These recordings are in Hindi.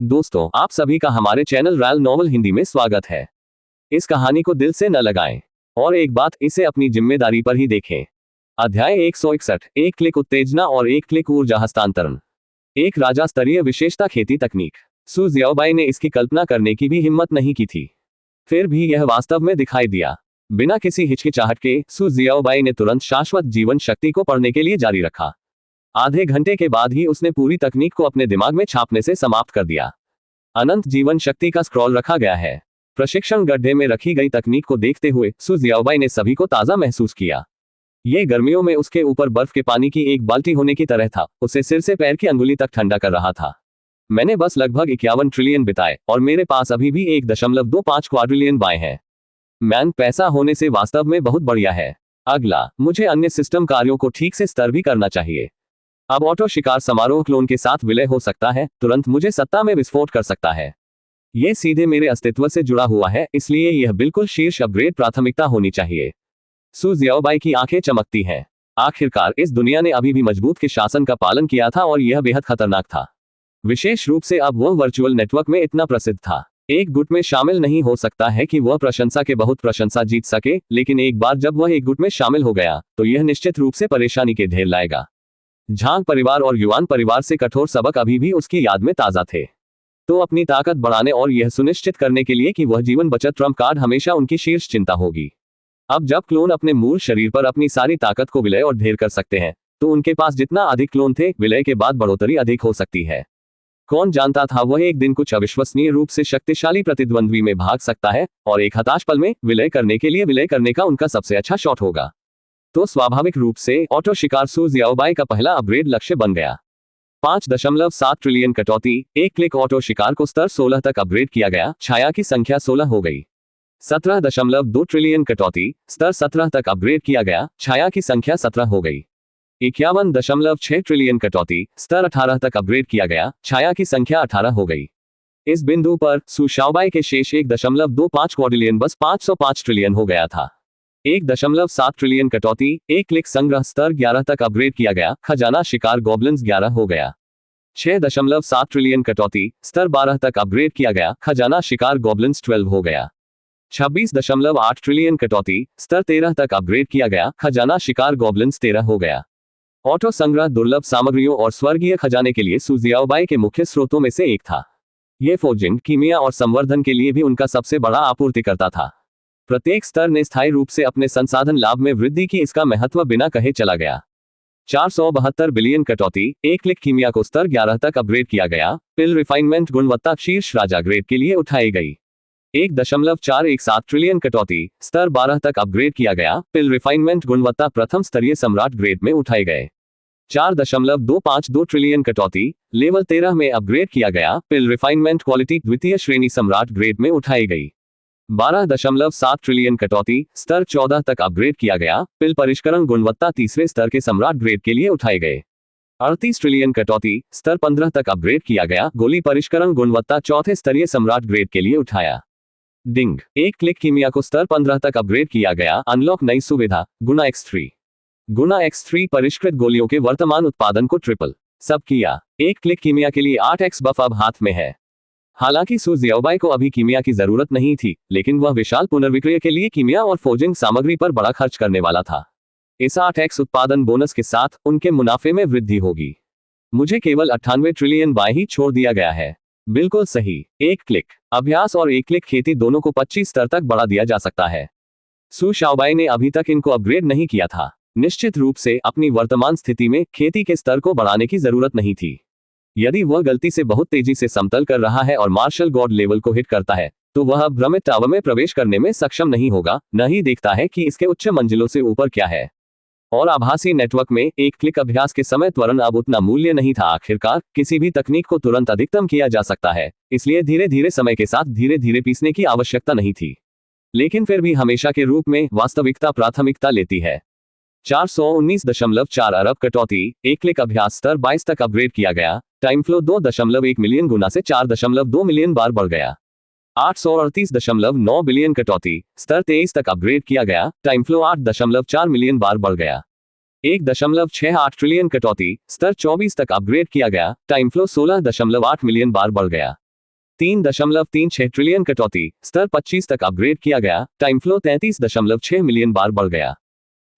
दोस्तों, आप सभी का हमारे चैनल रॉयल नॉवल हिंदी में स्वागत है। इस कहानी को दिल से न लगाएं और एक बात, इसे अपनी जिम्मेदारी पर ही देखें। अध्याय 161, एक क्लिक उत्तेजना और एक क्लिक ऊर्जा हस्तांतरण। एक राजा स्तरीय विशेषता खेती तकनीक। सु जियाओबाई ने इसकी कल्पना करने की भी हिम्मत नहीं की थी, फिर भी यह वास्तव में दिखाई दिया। बिना किसी हिचकिचाहट के सु जियाओबाई ने तुरंत शाश्वत जीवन शक्ति को पढ़ने के लिए जारी रखा। आधे घंटे के बाद ही उसने पूरी तकनीक को अपने दिमाग में छापने से समाप्त कर दिया। अनंत जीवन शक्ति का स्क्रॉल रखा गया है। प्रशिक्षण गड्ढे में रखी गई तकनीक को देखते हुए सु जियाओबाई ने सभी को ताजा महसूस किया। ये गर्मियों में उसके ऊपर बर्फ के पानी की एक बाल्टी होने की तरह था, उसे सिर से पैर की अंगुली तक ठंडा कर रहा था। मैंने बस लगभग 51 ट्रिलियन बिताए और मेरे पास अभी भी 1.25 क्वाड्रिलियन बाएं हैं। मैन, पैसा होने से वास्तव में बहुत बढ़िया है। अगला, मुझे अन्य सिस्टम कार्यों को ठीक से स्तर भी करना चाहिए। अब ऑटो शिकार समारोह क्लोन के साथ विलय हो सकता है, तुरंत मुझे सत्ता में विस्फोट कर सकता है। यह सीधे मेरे अस्तित्व से जुड़ा हुआ है, इसलिए यह बिल्कुल शीर्ष अपग्रेड प्राथमिकता होनी चाहिए। सु जियाओबाई की आंखें चमकती हैं। आखिरकार इस दुनिया ने अभी भी मजबूत के शासन का पालन किया था और यह बेहद खतरनाक था। विशेष रूप से अब वह वर्चुअल नेटवर्क में इतना प्रसिद्ध था। एक गुट में शामिल नहीं हो सकता है कि वह प्रशंसा के बहुत प्रशंसा जीत सके, लेकिन एक बार जब वह एक गुट में शामिल हो गया तो यह निश्चित रूप से परेशानी के ढेर लाएगा। झांग परिवार और युवान परिवार से कठोर सबक अभी भी उसकी याद में ताजा थे। तो अपनी ताकत बढ़ाने और यह सुनिश्चित करने के लिए कि वह जीवन बचत ट्रम्प कार्ड हमेशा उनकी शीर्ष चिंता होगी। अब जब क्लोन अपने मूल शरीर पर अपनी सारी ताकत को विलय और ढेर कर सकते हैं, तो उनके पास जितना अधिक क्लोन थे, विलय के बाद बढ़ोतरी अधिक हो सकती है। कौन जानता था वह एक दिन कुछ अविश्वसनीय रूप से शक्तिशाली प्रतिद्वंद्वी में भाग सकता है और एक हताश पल में विलय करने के लिए विलय करने का उनका सबसे अच्छा शॉट होगा। तो स्वाभाविक रूप से ऑटो शिकार सु जियाओबाई का पहला अपग्रेड लक्ष्य बन गया। 5.7 ट्रिलियन कटौती, एक क्लिक ऑटो शिकार को स्तर 16 तक अपग्रेड किया गया, छाया की संख्या 16 हो गई। 17.2 ट्रिलियन कटौती, स्तर 17 तक अपग्रेड किया गया, छाया की संख्या 17 हो गई। 51.6 ट्रिलियन कटौती, स्तर 18 तक अपग्रेड किया गया, छाया की संख्या 18 हो गई। इस बिंदु पर सु जियाओबाई के शेष 1.25 क्वाड्रिलियन बस 505 ट्रिलियन हो गया था। 1.7 ट्रिलियन कटौती, एक क्लिक संग्रह स्तर 11 तक अपग्रेड किया गया, खजाना शिकार गॉब्लिन्स 11 हो गया। 6.7 ट्रिलियन कटौती, स्तर 12 तक अपग्रेड किया गया, खजाना शिकार गॉब्लिन्स 12 हो गया। 26.8 ट्रिलियन कटौती, स्तर 13 तक अपग्रेड किया गया, खजाना शिकार गॉब्लिन्स 13 हो गया। ऑटो संग्रह दुर्लभ सामग्रियों और स्वर्गीय खजाने के लिए सु जियाओबाई के मुख्य स्रोतों में से एक था। यह फोर्जिंग, कीमिया और संवर्धन के लिए भी उनका सबसे बड़ा आपूर्तिकर्ता था। प्रत्येक स्तर ने स्थायी रूप से अपने संसाधन लाभ में वृद्धि की, इसका महत्व बिना कहे चला गया। 472 बिलियन कटौती, एक क्लिक कीमिया को स्तर 11 तक अपग्रेड किया गया, पिल रिफाइनमेंट गुणवत्ता शीर्ष राजा ग्रेड के लिए उठाई गई। 1.417 ट्रिलियन कटौती, स्तर 12 तक अपग्रेड किया गया, पिल रिफाइनमेंट गुणवत्ता प्रथम स्तरीय सम्राट ग्रेड में उठाए गए। 4.252 ट्रिलियन कटौती, लेवल 13 में अपग्रेड किया गया, पिल रिफाइनमेंट क्वालिटी द्वितीय श्रेणी सम्राट ग्रेड में उठाई गई। 12.7 ट्रिलियन कटौती, स्तर 14 तक अपग्रेड किया गया, पिल परिष्करण गुणवत्ता तीसरे स्तर के सम्राट ग्रेड के लिए उठाए गए। 38 ट्रिलियन कटौती, स्तर 15 तक अपग्रेड किया गया, गोली परिष्करण गुणवत्ता चौथे स्तरीय सम्राट ग्रेड के लिए उठाया। डिंग, एक क्लिक कीमिया को स्तर 15 तक अपग्रेड किया गया, अनलॉक नई सुविधा गुना X3। गुना X3 परिष्कृत गोलियों के वर्तमान उत्पादन को ट्रिपल सब किया। एक क्लिक कीमिया के लिए 8x बफ अब हाथ में है। हालांकि सु जियाओबाई को अभी कीमिया की जरूरत नहीं थी, लेकिन वह विशाल पुनर्विक्रय के लिए कीमिया और फोर्जिंग सामग्री पर बड़ा खर्च करने वाला था। इस 8x उत्पादन बोनस के साथ उनके मुनाफे में वृद्धि होगी। मुझे केवल 98 ट्रिलियन बाय ही छोड़ दिया गया है। बिल्कुल सही। एक क्लिक अभ्यास और एक क्लिक खेती दोनों को 25 स्तर तक बढ़ा दिया जा सकता है। सु जियाओबाई ने अभी तक इनको अपग्रेड नहीं किया था। निश्चित रूप से अपनी वर्तमान स्थिति में खेती के स्तर को बढ़ाने की जरूरत नहीं थी। यदि वह गलती से बहुत तेजी से समतल कर रहा है और मार्शल गॉड लेवल को हिट करता है, तो वह अब भ्रमित टावर में प्रवेश करने में सक्षम नहीं होगा, न ही देखता है कि इसके उच्च मंजिलों से ऊपर क्या है। और आभासी नेटवर्क में एक क्लिक अभ्यास के समय त्वरण अब उतना मूल्य नहीं था। आखिरकार किसी भी तकनीक को तुरंत अधिकतम किया जा सकता है, इसलिए धीरे धीरे समय के साथ धीरे धीरे पीसने की आवश्यकता नहीं थी। लेकिन फिर भी हमेशा के रूप में वास्तविकता प्राथमिकता लेती है। 419.4 अरब कटौती, एक क्लिक अभ्यास स्तर 22 तक अपग्रेड किया गया, टाइम फ्लो 2.1 मिलियन गुना से 4.2 मिलियन बार बढ़ गया। 838.9 बिलियन कटौती, स्तर 23 तक अपग्रेड किया गया, टाइम फ्लो 8.4 मिलियन बार बढ़ गया। 1.68 ट्रिलियन कटौती, स्तर 24 तक अपग्रेड किया गया, टाइम फ्लो 16.8 मिलियन बार बढ़ गया। 3.36 ट्रिलियन कटौती, स्तर 25 तक अपग्रेड किया गया, टाइम फ्लो 33.6 मिलियन बार बढ़ गया।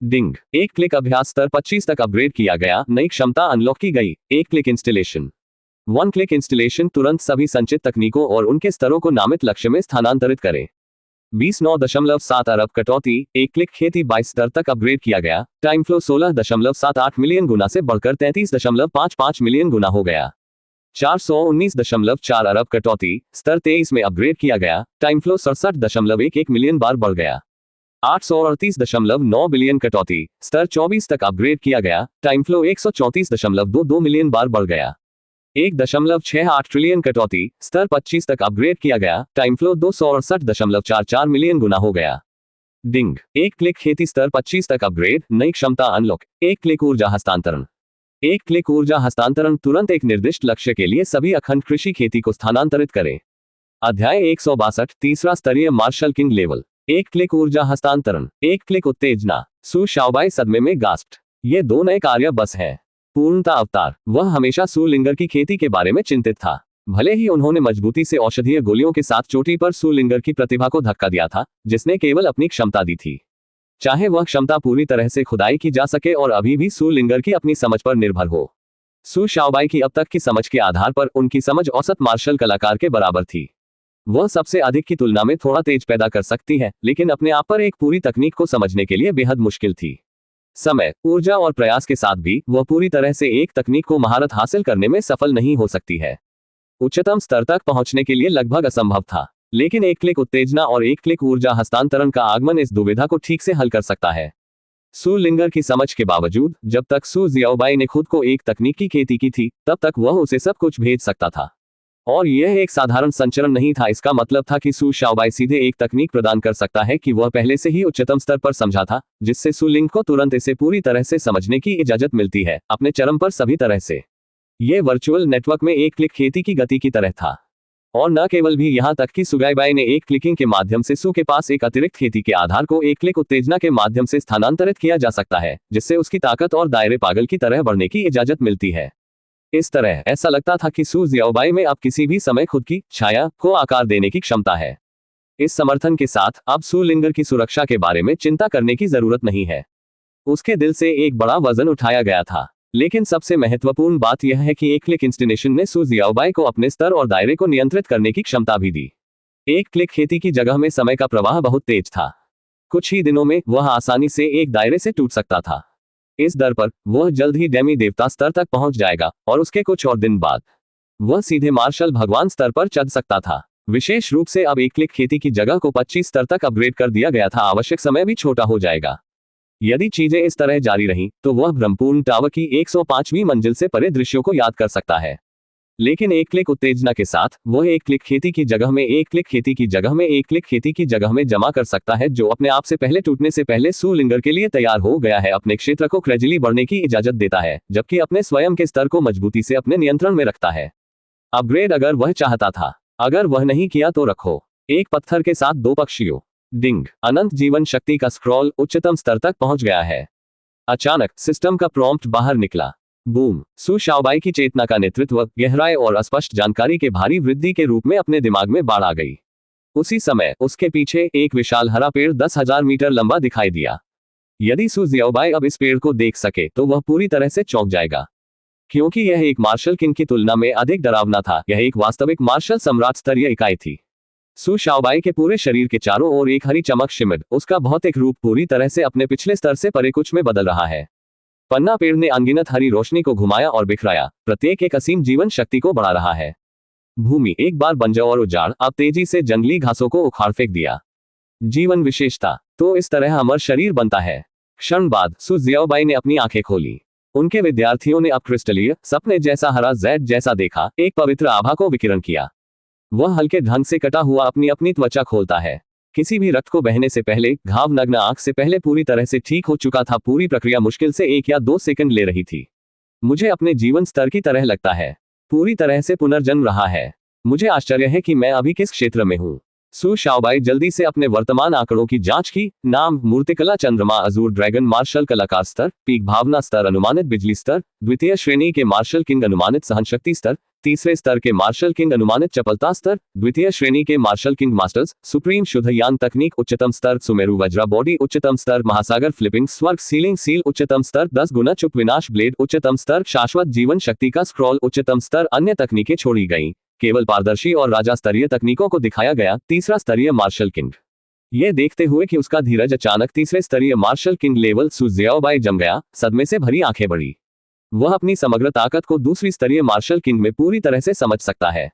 डिंग, एक क्लिक अभ्यास स्तर 25 तक अपग्रेड किया गया, नई क्षमता अनलॉक की गई, एक click installation. One click installation तुरंत सभी संचित तकनीकों और उनके स्तरों को नामित लक्ष्य में स्थानांतरित करें। 29.7 अरब कटौती, एक क्लिक खेती 22 स्तर तक अपग्रेड किया गया, टाइम फ्लो 16.78 मिलियन गुना से बढ़कर 33.55 मिलियन गुना हो गया। 419.4 अरब कटौती, स्तर 23 में अपग्रेड किया गया, टाइम फ्लो 67.11 मिलियन बार बढ़ गया। 838.9 बिलियन कटौती, स्तर 24 तक अपग्रेड किया गया, टाइम फ्लो 134.22 मिलियन बार बढ़ गया। 1.68 ट्रिलियन कटौती, स्तर 25 तक अपग्रेड किया गया, टाइम फ्लो 268.44 मिलियन गुना हो गया। डिंग, एक क्लिक खेती स्तर 25 तक अपग्रेड, नई क्षमता अनलॉक, एक क्लिक ऊर्जा हस्तांतरण। एक क्लिक ऊर्जा हस्तांतरण तुरंत एक निर्दिष्ट लक्ष्य के लिए सभी अखंड कृषि खेती को स्थानांतरित करें। अध्याय 162, तीसरा स्तरीय मार्शल किंग लेवल, एक क्लिक ऊर्जा हस्तांतरण, एक क्लिक उत्तेजना। सु शाओबाई सदमे में गास्प्ड। ये दो नए कार्य बस हैं। पूर्णता अवतार, वह हमेशा सु लिंगर की खेती के बारे में चिंतित था। भले ही उन्होंने मजबूती से औषधीय गोलियों के साथ चोटी पर सु लिंगर की प्रतिभा को धक्का दिया था, जिसने केवल अपनी क्षमता दी थी। चाहे वह क्षमता पूरी तरह से खुदाई की जा सके और अभी भी सु लिंगर की अपनी समझ पर निर्भर हो। सु शाओबाई की अब तक की समझ के आधार पर उनकी समझ औसत मार्शल कलाकार के बराबर थी। वह सबसे अधिक की तुलना में थोड़ा तेज पैदा कर सकती है, लेकिन अपने आप पर एक पूरी तकनीक को समझने के लिए बेहद मुश्किल थी। समय, ऊर्जा और प्रयास के साथ भी वह पूरी तरह से एक तकनीक को महारत हासिल करने में सफल नहीं हो सकती है। उच्चतम स्तर तक पहुंचने के लिए लगभग असंभव था, लेकिन एक क्लिक उत्तेजना और एक क्लिक ऊर्जा हस्तांतरण का आगमन इस दुविधा को ठीक से हल कर सकता है। सु लिंगर की समझ के बावजूद जब तक सु जियाओबाई ने खुद को एक तकनीकी खेती की थी, तब तक वह उसे सब कुछ भेज सकता था। और यह एक साधारण संचरण नहीं था। इसका मतलब था कि सु शाओबाई सीधे एक तकनीक प्रदान कर सकता है कि वह पहले से ही उच्चतम स्तर पर समझा था, जिससे सु लिंग को तुरंत इसे पूरी तरह से समझने की इजाजत मिलती है, अपने चरम पर सभी तरह से। यह वर्चुअल नेटवर्क में एक क्लिक खेती की गति की तरह था। और न केवल भी यहां तक कि सुगाईबाई ने एक क्लिकिंग के माध्यम से सु के पास एक अतिरिक्त खेती के आधार को एक क्लिक उत्तेजना के माध्यम से स्थानांतरित किया जा सकता है, जिससे उसकी ताकत और दायरे पागल की तरह बढ़ने की इजाजत मिलती है। इस तरह ऐसा लगता था कि सु जियाओबाई में अब किसी भी समय खुद की छाया को आकार देने की क्षमता है। इस समर्थन के साथ अब सु लिंगर की सुरक्षा के बारे में चिंता करने की जरूरत नहीं है। उसके दिल से एक बड़ा वजन उठाया गया था। लेकिन सबसे महत्वपूर्ण बात यह है कि एक क्लिक इंस्टॉलेशन ने सु जियाओबाई को अपने स्तर और दायरे को नियंत्रित करने की क्षमता भी दी। एक क्लिक खेती की जगह में समय का प्रवाह बहुत तेज था। कुछ ही दिनों में वह आसानी से एक दायरे से टूट सकता था। इस दर पर वह जल्द ही डेमी देवता स्तर तक पहुंच जाएगा और उसके कुछ और दिन बाद वह सीधे मार्शल भगवान स्तर पर चढ़ सकता था। विशेष रूप से अब एक क्लिक खेती की जगह को 25 स्तर तक अपग्रेड कर दिया गया था। आवश्यक समय भी छोटा हो जाएगा। यदि चीजें इस तरह जारी रहीं, तो वह ब्रह्मपूर्ण टावर की 105वीं मंजिल से परे दृश्यों को याद कर सकता है। लेकिन एक क्लिक उत्तेजना के साथ वह एक क्लिक खेती की जगह में एक क्लिक खेती की जगह में एक क्लिक खेती की जगह में जमा कर सकता है, जो अपने आप से पहले टूटने से पहले सु लिंगर के लिए तैयार हो गया है। अपने क्षेत्र को ग्रेजुअली बढ़ने की इजाजत देता है, जबकि अपने स्वयं के स्तर को मजबूती से अपने नियंत्रण में रखता है। अपग्रेड अगर वह चाहता था, अगर वह नहीं किया तो रखो। एक पत्थर के साथ दो पक्षियों। डिंग, अनंत जीवन शक्ति का स्क्रॉल उच्चतम स्तर तक पहुंच गया है। अचानक सिस्टम का प्रॉम्प्ट बाहर निकला। बूम, सु शाओबाई की चेतना का नेतृत्व गहराई और अस्पष्ट जानकारी के भारी वृद्धि के रूप में अपने दिमाग में बाढ़ आ गई। उसी समय उसके पीछे एक विशाल हरा पेड़ 10,000 मीटर लंबा दिखाई दिया। यदि सु जियाओबाई अब इस पेड़ को देख सके तो वह पूरी तरह से चौंक जाएगा, क्योंकि यह एक मार्शल किंग की तुलना में अधिक डरावना था। यह एक वास्तविक मार्शल सम्राट स्तरीय इकाई थी। सु शाओबाई के पूरे शरीर के चारों ओर एक हरी चमक शिमिड, उसका भौतिक रूप पूरी तरह से अपने पिछले स्तर से परे कुछ में बदल रहा है। पन्ना पेड़ ने अनगिनत हरी रोशनी को घुमाया और बिखराया, प्रत्येक एक असीम जीवन शक्ति को बढ़ा रहा है। भूमि एक बार बंजर और उजाड़ अब तेजी से जंगली घासों को उखाड़ फेंक दिया। जीवन विशेषता तो इस तरह अमर शरीर बनता है। क्षण बाद सु जियाओबाई ने अपनी आंखें खोली। उनके विद्यार्थियों ने अब क्रिस्टलीय सपने जैसा हरा जेड जैसा देखा, एक पवित्र आभा को विकिरण किया। वह हल्के ढंग से कटा हुआ अपनी अपनी त्वचा खोलता है। किसी भी रक्त को बहने से पहले घाव नग्न आंख से पहले पूरी तरह से ठीक हो चुका था। पूरी प्रक्रिया मुश्किल से 1 या 2 सेकंड ले रही थी। मुझे अपने जीवन स्तर की तरह लगता है, पूरी तरह से पुनर्जन्म रहा है। मुझे आश्चर्य है कि मैं अभी किस क्षेत्र में हूँ। सु शाओबाई जल्दी से अपने वर्तमान आंकड़ों की जांच की। नाम मूर्तिकला, चंद्रमा, अजूर ड्रैगन, मार्शल कलाकार स्तर, पीक भावना स्तर, अनुमानित बिजली स्तर, द्वितीय श्रेणी के मार्शल किंग, अनुमानित सहनशक्ति स्तर, तीसरे स्तर के मार्शल किंग अनुमानित चपलता स्तर, द्वितीय श्रेणी के मार्शल किंग मास्टर्स, सुप्रीम शुद्ध यान तकनीक उच्चतम स्तर, सुमेरु वज्रा बॉडी उच्चतम स्तर, महासागर फ्लिपिंग स्वर्ग सीलिंग सील उच्चतम स्तर, 10 गुना चुप विनाश ब्लेड उच्चतम स्तर, शाश्वत जीवन शक्ति का स्क्रॉल उच्चतम स्तर। अन्य तकनीकें छोड़ी गईं, केवल पारदर्शी और राजा स्तरीय तकनीकों को दिखाया गया। तीसरा स्तरीय मार्शल किंग। यह देखते हुए कि उसका धीरज अचानक तीसरे स्तरीय मार्शल किंग लेवल सु जियाओबाई जम गया, सदमे से भरी आंखें बढ़ी। वह अपनी समग्र ताकत को दूसरी स्तरीय मार्शल किंग में पूरी तरह से समझ सकता है।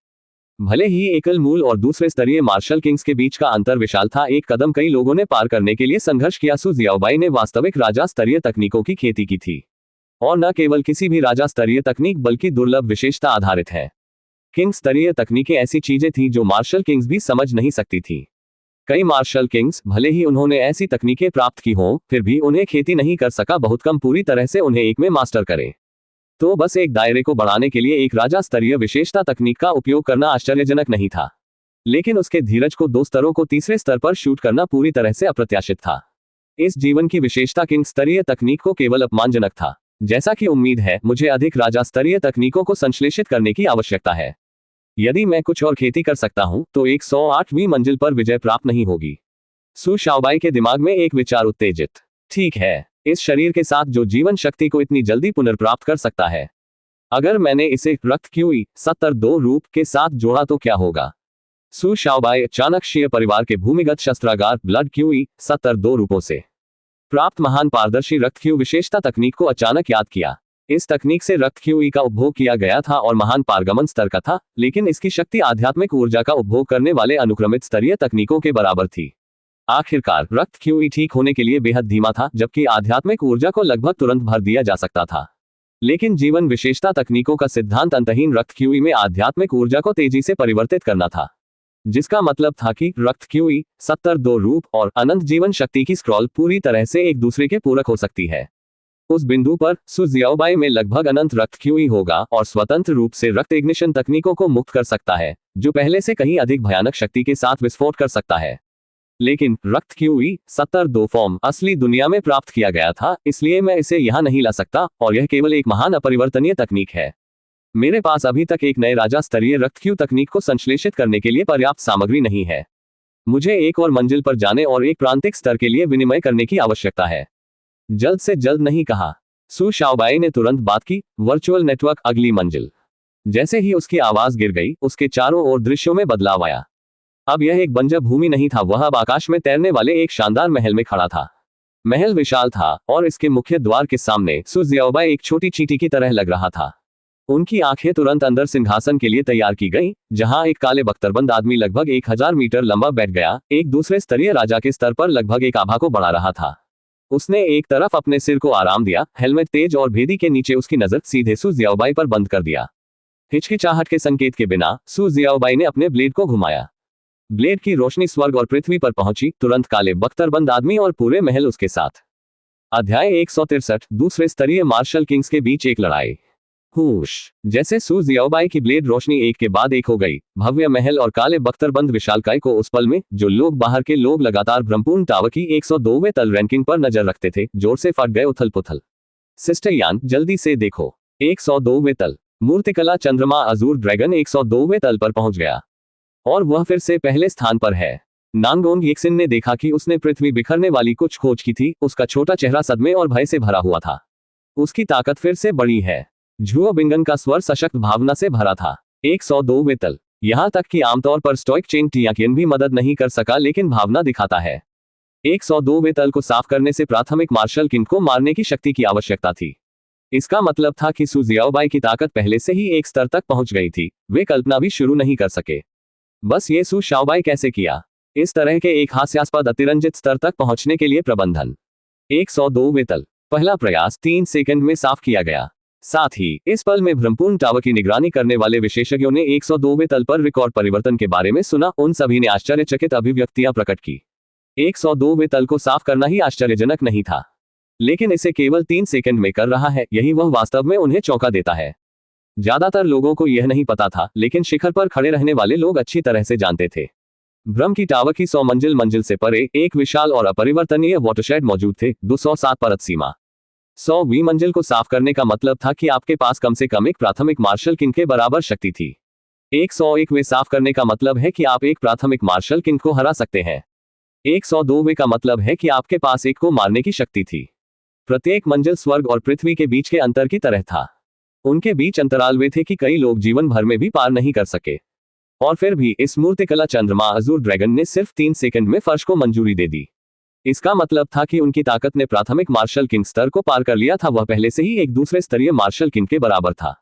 भले ही एकल मूल और दूसरे स्तरीय मार्शल किंग्स के बीच का अंतर विशाल था, एक कदम कई लोगों ने पार करने के लिए संघर्ष किया। सु जियाओबाई ने वास्तविक राजा स्तरीय तकनीकों की खेती की थी, और न केवल किसी भी राजा स्तरीय तकनीक बल्कि दुर्लभ विशेषता आधारित है। किंग स्तरीय तकनीकें ऐसी चीजें थीं जो मार्शल किंग्स भी समझ नहीं सकती थी। कई मार्शल किंग्स, भले ही उन्होंने ऐसी तकनीकें प्राप्त की हों, फिर भी उन्हें खेती नहीं कर सका, बहुत कम पूरी तरह से उन्हें एक में मास्टर करे। तो बस एक दायरे को बढ़ाने के लिए एक राजा स्तरीय विशेषता तकनीक का उपयोग करना आश्चर्यजनक नहीं था, लेकिन उसके धीरज को 2 स्तरों को तीसरे स्तर पर शूट करना पूरी तरह से अप्रत्याशित था। इस जीवन की विशेषता किंग स्तरीय तकनीक को केवल अपमानजनक था। जैसा कि उम्मीद है, मुझे अधिक राजा स्तरीय तकनीकों को संश्लेषित करने की आवश्यकता है। यदि मैं कुछ और खेती कर सकता हूं, तो 108वीं मंजिल पर विजय प्राप्त नहीं होगी। सु शाओबाई के दिमाग में एक विचार उत्तेजित। ठीक है, इस शरीर के साथ जो जीवन शक्ति को इतनी जल्दी पुनर्प्राप्त कर सकता है, अगर मैंने इसे रक्त क्यूई 72 रूप के साथ जोड़ा तो क्या होगा? सु शाओबाई अचानक शीय परिवार के भूमिगत शस्त्रागार ब्लड क्यूई 72 रूपों से प्राप्त महान पारदर्शी रक्त क्यू विशेषता तकनीक को अचानक याद किया। इस तकनीक से रक्त क्यूई का उपभोग किया गया था और महान पारगमन स्तर का था, लेकिन इसकी शक्ति आध्यात्मिक ऊर्जा का उपभोग करने वाले अनुक्रमित स्तरीय तकनीकों के बराबर थी। आखिरकार रक्त क्यूई ठीक होने के लिए बेहद धीमा था, जबकि आध्यात्मिक ऊर्जा को लगभग तुरंत भर दिया जा सकता था। लेकिन जीवन विशेषता तकनीकों का सिद्धांत अंतहीन रक्त क्यूई में आध्यात्मिक ऊर्जा को तेजी से परिवर्तित करना था, जिसका मतलब था कि रक्त क्यूई 72 रूप और अनंत जीवन शक्ति की स्क्रॉल पूरी तरह से एक दूसरे के पूरक हो सकती है। उस बिंदु पर सु जियाओबाई में लगभग अनंत रक्त क्यूई होगा और स्वतंत्र रूप से रक्त इग्निशन तकनीकों को मुक्त कर सकता है, जो पहले से कहीं अधिक भयानक शक्ति के साथ विस्फोट कर सकता है। लेकिन रक्त क्यूई 72 फॉर्म असली दुनिया में प्राप्त किया गया था, इसलिए मैं इसे यहां नहीं ला सकता, और यह केवल एक महान अपरिवर्तनीय तकनीक है। मेरे पास अभी तक एक नए राजा स्तरीय रक्त क्यू तकनीक को संश्लेषित करने के लिए पर्याप्त सामग्री नहीं है। मुझे एक और मंजिल पर जाने और एक प्रांतिक स्तर के लिए विनिमय करने की आवश्यकता है। जल्द से जल्द नहीं कहा। सु शाओबाई ने तुरंत बात की, वर्चुअल नेटवर्क अगली मंजिल। जैसे ही उसकी आवाज गिर गई, उसके चारों ओर दृश्यों में बदलाव आया। अब यह एक बंजर भूमि नहीं था, वह अब आकाश में तैरने वाले एक शानदार महल में खड़ा था। महल विशाल था और इसके मुख्य द्वार के सामने सु जियाओबाई एक छोटी चींटी की तरह लग रहा था। उनकी आंखें तुरंत अंदर सिंहासन के लिए तैयार की गईं, जहां एक काले बख्तरबंद आदमी लगभग 1000 मीटर लंबा बैठ गया, एक दूसरे स्तरीय राजा के स्तर पर लगभग एक आभा को बढ़ा रहा था। उसने एक तरफ अपने सिर को आराम दिया, हेलमेट तेज और भेदी के नीचे उसकी नजर सीधे सु जियाओबाई पर बंद कर दिया। हिचकिचाहट के संकेत के बिना सु जियाओबाई ने अपने ब्लेड को घुमाया। ब्लेड की रोशनी स्वर्ग और पृथ्वी पर पहुंची, तुरंत काले बख्तरबंद आदमी और पूरे महल उसके साथ। अध्याय 163, दूसरे स्तरीय मार्शल किंग्स के बीच एक लड़ाई। हुश! जैसे सु जियाओबाई की ब्लेड रोशनी एक के बाद एक हो गई, भव्य महल और काले बख्तरबंद विशालकाय को उस पल में, जो लोग बाहर के लोग लगातार ब्रह्मपूर्ण टावर की 102वें तल रैंकिंग पर नजर रखते थे, जोर से फट गए उथल पुथल। सिस्टर यान, जल्दी से देखो, 102वें तल। मूर्तिकला चंद्रमा अजूर ड्रैगन 102वें तल पर पहुंच गया, और वह फिर से पहले स्थान पर है। नांगोंग येक्सिन ने देखा कि उसने पृथ्वी बिखरने वाली कुछ खोज की थी, उसका छोटा चेहरा सदमे और भय से भरा हुआ था। उसकी ताकत फिर से बड़ी है। झुओ बिंगन का स्वर सशक्त भावना से भरा था। 102वें तल। यहां तक कि आमतौर पर स्टोइक चेंग टियाकियन भी मदद नहीं कर सका, लेकिन भावना दिखाता है। 102वें तल को साफ करने से प्राथमिक मार्शल किंग को मारने की शक्ति की आवश्यकता थी। इसका मतलब था कि सु जियाओबाई की ताकत पहले से ही एक स्तर तक पहुंच गई थी, वे कल्पना भी शुरू नहीं कर सके। बस ये सु शाओबाई कैसे किया? इस तरह के एक हास्यास्पद अतिरंजित स्तर तक पहुंचने के लिए प्रबंधन। 102वें तल। पहला प्रयास 3 सेकंड में साफ किया गया। साथ ही इस पल में ब्रह्मपूर्ण टावर की निगरानी करने वाले विशेषज्ञों ने 102वें तल पर रिकॉर्ड परिवर्तन के बारे में सुना। उन सभी ने आश्चर्यचकित अभिव्यक्तियां प्रकट की। 102वें तल को साफ करना ही आश्चर्यजनक नहीं था, लेकिन इसे केवल 3 सेकंड में कर रहा है, यही वह वास्तव में उन्हें चौंका देता है। ज्यादातर लोगों को यह नहीं पता था, लेकिन शिखर पर खड़े रहने वाले लोग अच्छी तरह से जानते थे। ब्रह्म की टावर की 100 मंजिल से परे एक विशाल और अपरिवर्तनीय वाटरशेड मौजूद थे, 207 परत सीमा। 100वीं मंजिल को साफ करने का मतलब था कि आपके पास कम से कम एक प्राथमिक मार्शल किंग के बराबर शक्ति थी। 101वें साफ करने का मतलब है कि आप एक प्राथमिक मार्शल किंग को हरा सकते हैं। 102वें का मतलब है कि आपके पास एक को मारने की शक्ति थी। प्रत्येक मंजिल स्वर्ग और पृथ्वी के बीच के अंतर की तरह था। उनके बीच अंतराल वे थे कि कई लोग जीवन भर में भी पार नहीं कर सके। और फिर भी इस मूर्तिकला चंद्रमा अजूर ड्रैगन ने सिर्फ 3 सेकंड में फर्श को मंजूरी दे दी। इसका मतलब था कि उनकी ताकत ने प्राथमिक मार्शल किंग स्तर को पार कर लिया था। वह पहले से ही एक दूसरे स्तरीय मार्शल किंग के बराबर था।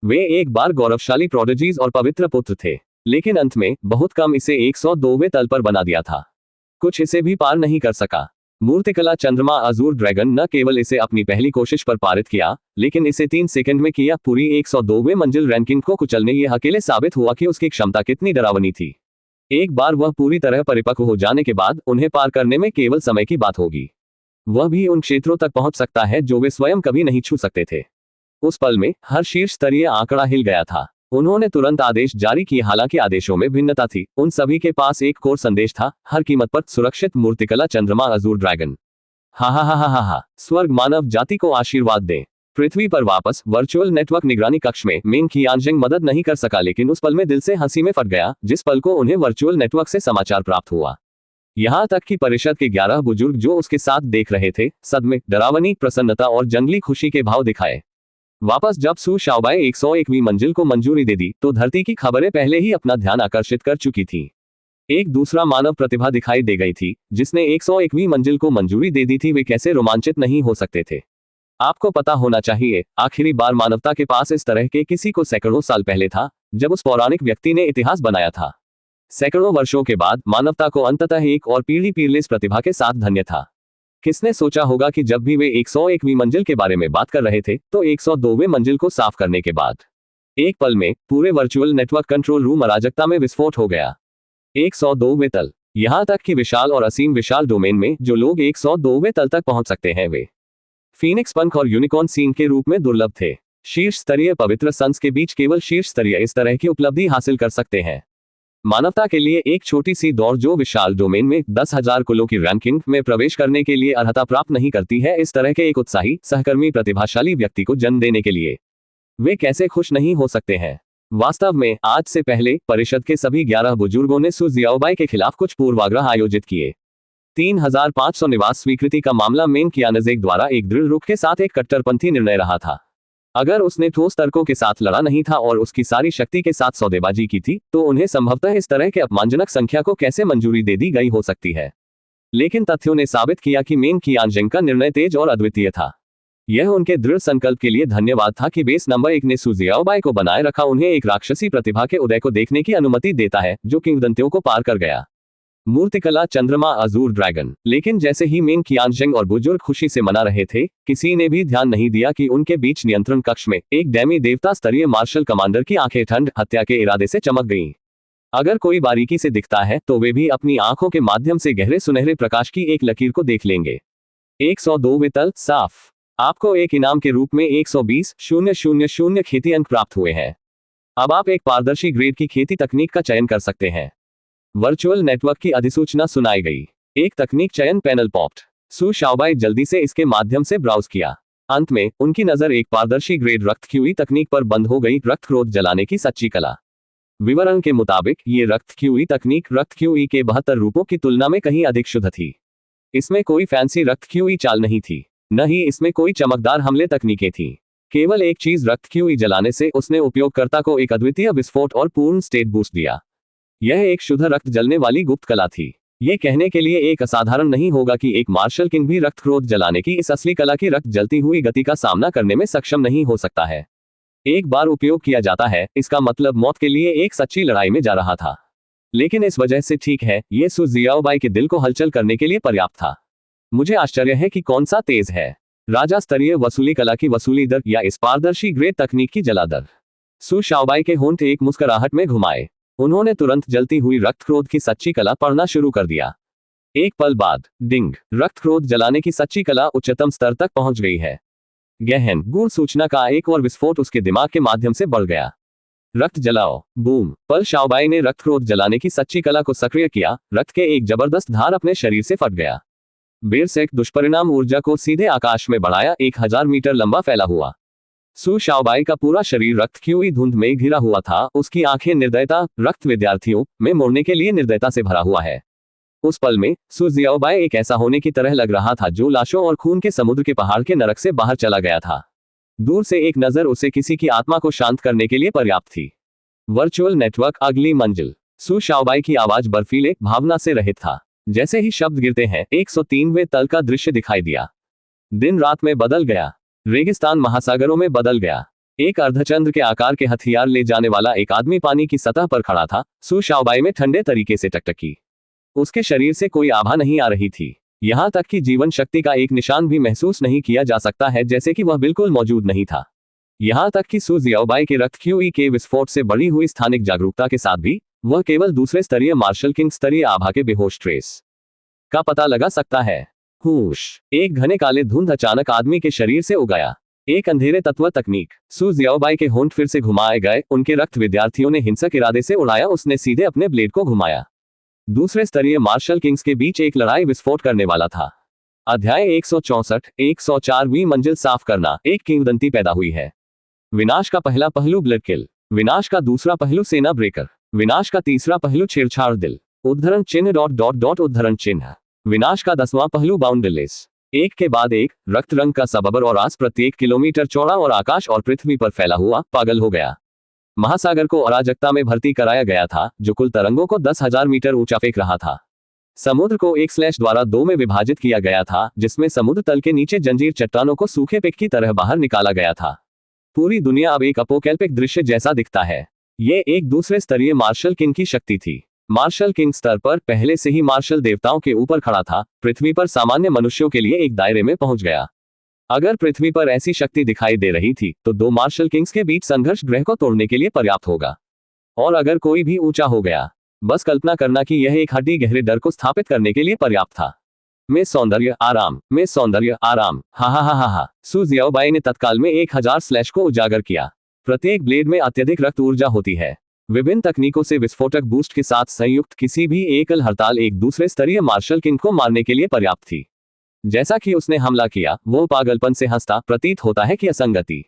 वे एक बार गौरवशाली प्रोडिजीज और पवित्र पुत्र थे, लेकिन अंत में बहुत कम इसे 102वें तल पर बना दिया था। कुछ इसे भी पार नहीं कर सका। मूर्तिकला चंद्रमा अजूर ड्रैगन न केवल इसे अपनी पहली कोशिश पर पारित किया, लेकिन इसे 3 सेकंड में किया। पूरी 102वें मंजिल रैंकिंग को कुचलने यह अकेले साबित हुआ कि उसकी क्षमता कितनी डरावनी थी। एक बार वह पूरी तरह परिपक्व हो जाने के बाद उन्हें पार करने में केवल समय की बात होगी। वह भी उन क्षेत्रों तक पहुंच सकता है जो वे स्वयं कभी नहीं छू सकते थे। उस पल में हर शीर्ष स्तरीय आंकड़ा हिल गया था। उन्होंने तुरंत आदेश जारी किए, हालांकि आदेशों में भिन्नता थी। उन सभी के पास एक कोर संदेश था, हर कीमत पर सुरक्षित मूर्तिकला चंद्रमा अजूर ड्रैगन। हा हा हा हा हा, स्वर्ग मानव जाति को आशीर्वाद दे। पृथ्वी पर वापस वर्चुअल नेटवर्क निगरानी कक्ष में मेंग कियांजिंग मदद नहीं कर सका, लेकिन उस पल में दिल से हंसी में फट गया जिस पल को उन्हें वर्चुअल नेटवर्क से समाचार प्राप्त हुआ। यहां तक कि परिषद के 11 बुजुर्ग जो उसके साथ देख रहे थे, सदमे, डरावनी प्रसन्नता और जंगली खुशी के भाव दिखाए। वापस जब सू शाओबाई 101वीं मंजिल को मंजूरी दे दी तो धरती की खबरें पहले ही अपना ध्यान आकर्षित कर चुकी थी। एक दूसरा मानव प्रतिभा दिखाई दे गई थी जिसने 101वीं मंजिल को मंजूरी दे दी थी। वे कैसे रोमांचित नहीं हो सकते थे। आपको पता होना चाहिए, आखिरी बार मानवता के पास इस तरह के किसी को सैकड़ों साल पहले था, जब उस पौराणिक व्यक्ति ने इतिहास बनाया था। सैकड़ों वर्षों के बाद मानवता को अंततः एक और पीढ़ी पीरलेस प्रतिभा के साथ धन्य था। किसने सोचा होगा कि जब भी वे 101वीं मंजिल के बारे में बात कर रहे थे तो 102वें मंजिल को साफ करने के बाद एक पल में पूरे वर्चुअल नेटवर्क कंट्रोल रूम अराजकता में विस्फोट हो गया। 102वें तल, यहां तक कि विशाल और असीम विशाल डोमेन में जो लोग 102वें तल तक पहुंच सकते हैं वे फीनिक्स पंख और यूनिकॉर्न सीन के रूप में दुर्लभ थे। शीर्ष स्तरीय पवित्र संस के बीच केवल शीर्ष स्तरीय इस तरह की उपलब्धि हासिल कर सकते हैं। मानवता के लिए एक छोटी सी दौड़ जो विशाल डोमेन में 10,000 कुलों की रैंकिंग में प्रवेश करने के लिए अर्हता प्राप्त नहीं करती है, इस तरह के एक उत्साही, सहकर्मी, प्रतिभाशाली व्यक्ति को जन्म देने के लिए वे कैसे खुश नहीं हो सकते हैं। वास्तव में आज से पहले परिषद के सभी 11 बुजुर्गों ने सू जियाओबाई के खिलाफ कुछ पूर्वाग्रह आयोजित किए। 3500 निवास स्वीकृति का मामला मेंग कियानजेक द्वारा एक दृढ़ रुख के साथ एक कट्टरपंथी निर्णय रहा था। अगर उसने ठोस तर्कों के साथ लड़ा नहीं था और उसकी सारी शक्ति के साथ सौदेबाजी की थी, तो उन्हें संभवतः इस तरह के अपमानजनक संख्या को कैसे मंजूरी दे दी गई हो सकती है। लेकिन तथ्यों ने साबित किया कि मेंग कियांजिंग का निर्णय तेज और अद्वितीय था। यह उनके दृढ़ संकल्प के लिए धन्यवाद था कि बेस नंबर 1 ने सू जियाओबाई को बनाए रखा, उन्हें एक राक्षसी प्रतिभा के उदय को देखने की अनुमति देता है जो किंवदंतियों को पार कर गया। मूर्तिकला चंद्रमा अजूर ड्रैगन। लेकिन जैसे ही मेंग कियांजिंग और बुजुर्ग खुशी से मना रहे थे, किसी ने भी ध्यान नहीं दिया कि उनके बीच नियंत्रण कक्ष में एक डेमी देवता स्तरीय मार्शल कमांडर की आंखें ठंड हत्या के इरादे से चमक गईं। अगर कोई बारीकी से दिखता है तो वे भी अपनी आंखों के माध्यम से गहरे सुनहरे प्रकाश की एक लकीर को देख लेंगे। 102वें तल साफ। आपको एक इनाम के रूप में 120,000 खेती अंक प्राप्त हुए हैं। अब आप एक पारदर्शी ग्रेड की खेती तकनीक का चयन कर सकते हैं। वर्चुअल नेटवर्क की अधिसूचना सुनाई गई। एक तकनीक चयन पैनल पॉप्ड। सू शाओबाई जल्दी से इसके माध्यम से ब्राउज किया। अंत में उनकी नजर एक पारदर्शी ग्रेड रक्त क्यूई तकनीक पर बंद हो गई, रक्त क्रोध जलाने की सच्ची कला। विवरण के मुताबिक ये रक्त क्यूई तकनीक रक्त क्यूई के 72 रूपों की तुलना में कहीं अधिक शुद्ध थी। इसमें कोई फैंसी रक्त क्यूई चाल नहीं थी, न ही इसमें कोई चमकदार हमले तकनीकें थीं। केवल एक चीज, रक्त क्यूई जलाने से उसने उपयोगकर्ता को एक अद्वितीय विस्फोट और पूर्ण स्टेट बूस्ट दिया। यह एक शुद्ध रक्त जलने वाली गुप्त कला थी। यह कहने के लिए एक असाधारण नहीं होगा कि एक मार्शल किंग भी रक्त क्रोध जलाने की इस असली कला की रक्त जलती हुई गति का सामना करने में सक्षम नहीं हो सकता है। एक बार उपयोग किया जाता है, इसका मतलब मौत के लिए एक सच्ची लड़ाई में जा रहा था। लेकिन इस वजह से ठीक है, यह सू जियाओबाई के दिल को हलचल करने के लिए पर्याप्त था। मुझे आश्चर्य है कि कौन सा तेज है, राजा स्तरीय वसूली कला की वसूली दर या इस पारदर्शी ग्रेड तकनीक की जला दर। सू शाओबाई के होंठ एक मुस्कुराहट में घुमाए। उन्होंने तुरंत जलती हुई रक्त क्रोध की सच्ची कला पढ़ना शुरू कर दिया। एक पल बाद डिंग, रक्त क्रोध जलाने की सच्ची कला उच्चतम स्तर तक पहुंच गई है। गहन गूढ़ सूचना का एक और विस्फोट उसके दिमाग के माध्यम से बढ़ गया। रक्त जलाओ, बूम। पल शाओबाई ने रक्त क्रोध जलाने की सच्ची कला को सक्रिय किया। रक्त के एक जबरदस्त धार अपने शरीर से फट गया। बेरसेक दुष्परिणाम ऊर्जा को सीधे आकाश में बढ़ाया, 1000 मीटर लंबा फैला हुआ। सु शाओबाई का पूरा शरीर रक्त की धुंध में घिरा हुआ था, उसकी आंखें निर्दयता, रक्त विद्यार्थियों में मोड़ने के लिए निर्दयता से भरा हुआ है। उस पल में सु जियाओबाई एक ऐसा होने की तरह लग रहा था जो लाशों और खून के समुद्र के पहाड़ के नरक से बाहर चला गया था। दूर से एक नजर उसे किसी की आत्मा को शांत करने के लिए पर्याप्त थी। वर्चुअल नेटवर्क, अगली मंजिल। सु शाओबाई की आवाज बर्फीले, भावना से रहित था। जैसे ही शब्द गिरते हैं, 103वें तल का दृश्य दिखाई दिया। दिन रात में बदल गया, रेगिस्तान महासागरों में बदल गया। एक अर्धचंद्र के आकार के हथियार ले जाने वाला एक आदमी पानी की सतह पर खड़ा था। सु शाओबाई में ठंडे तरीके से टकटकी। उसके शरीर से कोई आभा नहीं आ रही थी, यहां तक कि जीवन शक्ति का एक निशान भी महसूस नहीं किया जा सकता है, जैसे कि वह बिल्कुल मौजूद नहीं था। यहां तक कि सु जियाओबाई के रक्त के विस्फोट से बढ़ी हुई स्थानिक जागरूकता के साथ भी वह केवल दूसरे स्तरीय मार्शल किंग स्तरीय आभा के बेहोश ट्रेस का पता लगा सकता है। हुश, एक घने काले धुंध अचानक आदमी के शरीर से उगाया। एक अंधेरे तत्व तकनीक। सु जियाओबाई के होंठ फिर से घुमाए गए, उनके रक्त विद्यार्थियों ने हिंसक इरादे से उड़ाया। उसने सीधे अपने ब्लेड को घुमाया। दूसरे स्तरीय मार्शल किंग्स के बीच एक लड़ाई विस्फोट करने वाला था। अध्याय 164, 104वीं मंजिल साफ करना। एक किंवदंती पैदा हुई है। विनाश का पहला पहलू ब्लड किल, विनाश का दूसरा पहलू सेना ब्रेकर, विनाश का तीसरा पहलू छेड़छाड़ दिल, उद्धरण चिन्ह ... उद्धरण चिन्ह, विनाश का 10वां पहलू बाउंडलेस। एक के बाद एक, रक्त रंग का सबबर और आस प्रत्येक किलोमीटर चौड़ा और आकाश और पृथ्वी पर फैला हुआ पागल हो गया। महासागर को अराजकता में भर्ती कराया गया था, जो कुल तरंगों को 10,000 मीटर ऊंचा फेंक रहा था। समुद्र को एक स्लैश द्वारा 2 में विभाजित किया गया था, जिसमें समुद्र तल के नीचे जंजीर चट्टानों को सूखे पिक की तरह बाहर निकाला गया था। पूरी दुनिया अब एक अपोकैल्पिक दृश्य जैसा दिखता है। ये एक दूसरे स्तरीय मार्शल किंग की शक्ति थी। मार्शल किंग स्तर पर पहले से ही मार्शल देवताओं के ऊपर खड़ा था, पृथ्वी पर सामान्य मनुष्यों के लिए एक दायरे में पहुंच गया। अगर पृथ्वी पर ऐसी शक्ति दिखाई दे रही थी, तो 2 मार्शल किंग्स के बीच संघर्ष ग्रह को तोड़ने के लिए पर्याप्त होगा। और अगर कोई भी ऊंचा हो गया, बस कल्पना करना कि यह एक हड्डी गहरे डर को स्थापित करने के लिए पर्याप्त था। में सौंदर्य आराम, में सौंदर्य आराम, हा हा हा हा हा। सु जियाओबाई ने तत्काल में 1000 स्लैश को उजागर किया। प्रत्येक ब्लेड में अत्यधिक रक्त ऊर्जा होती है। विभिन्न तकनीकों से विस्फोटक बूस्ट के साथ संयुक्त किसी भी एकल हड़ताल एक दूसरे स्तरीय मार्शल किंग को मारने के लिए पर्याप्त थी। जैसा कि उसने हमला किया, वो पागलपन से हंसता प्रतीत होता है कि असंगति।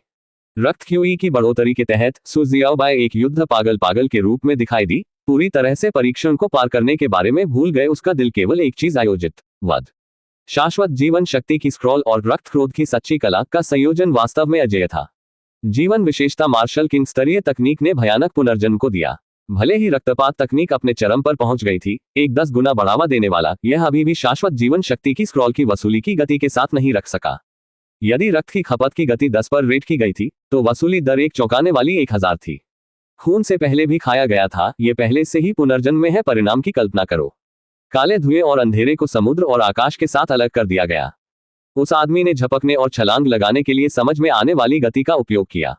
रक्त की बढ़ोतरी के तहत सु जियाओबाई एक युद्ध पागल के रूप में दिखाई दी। पूरी तरह से परीक्षण को पार करने के बारे में भूल गए। उसका दिल केवल एक चीज, आयोजित वध, शाश्वत जीवन शक्ति की स्क्रॉल और रक्त क्रोध की सच्ची कला का संयोजन वास्तव में अजेय था। जीवन विशेषता मार्शल किंग स्तरीय तकनीक ने भयानक पुनर्जन्म को दिया। भले ही रक्तपात तकनीक अपने चरम पर पहुंच गई थी, एक 10 गुना बढ़ावा देने वाला यह अभी भी शाश्वत जीवन शक्ति की स्क्रॉल की वसूली की गति के साथ नहीं रख सका। यदि रक्त की खपत की गति 10 पर रेट की गई थी, तो वसूली दर एक चौंकाने वाली 1000 थी। खून से पहले भी खाया गया था, ये पहले से ही पुनर्जन्म में है। परिणाम की कल्पना करो। काले धुएं और अंधेरे को समुद्र और आकाश के साथ अलग कर दिया गया। उस आदमी ने झपकने और छलांग लगाने के लिए समझ में आने वाली गति का उपयोग किया।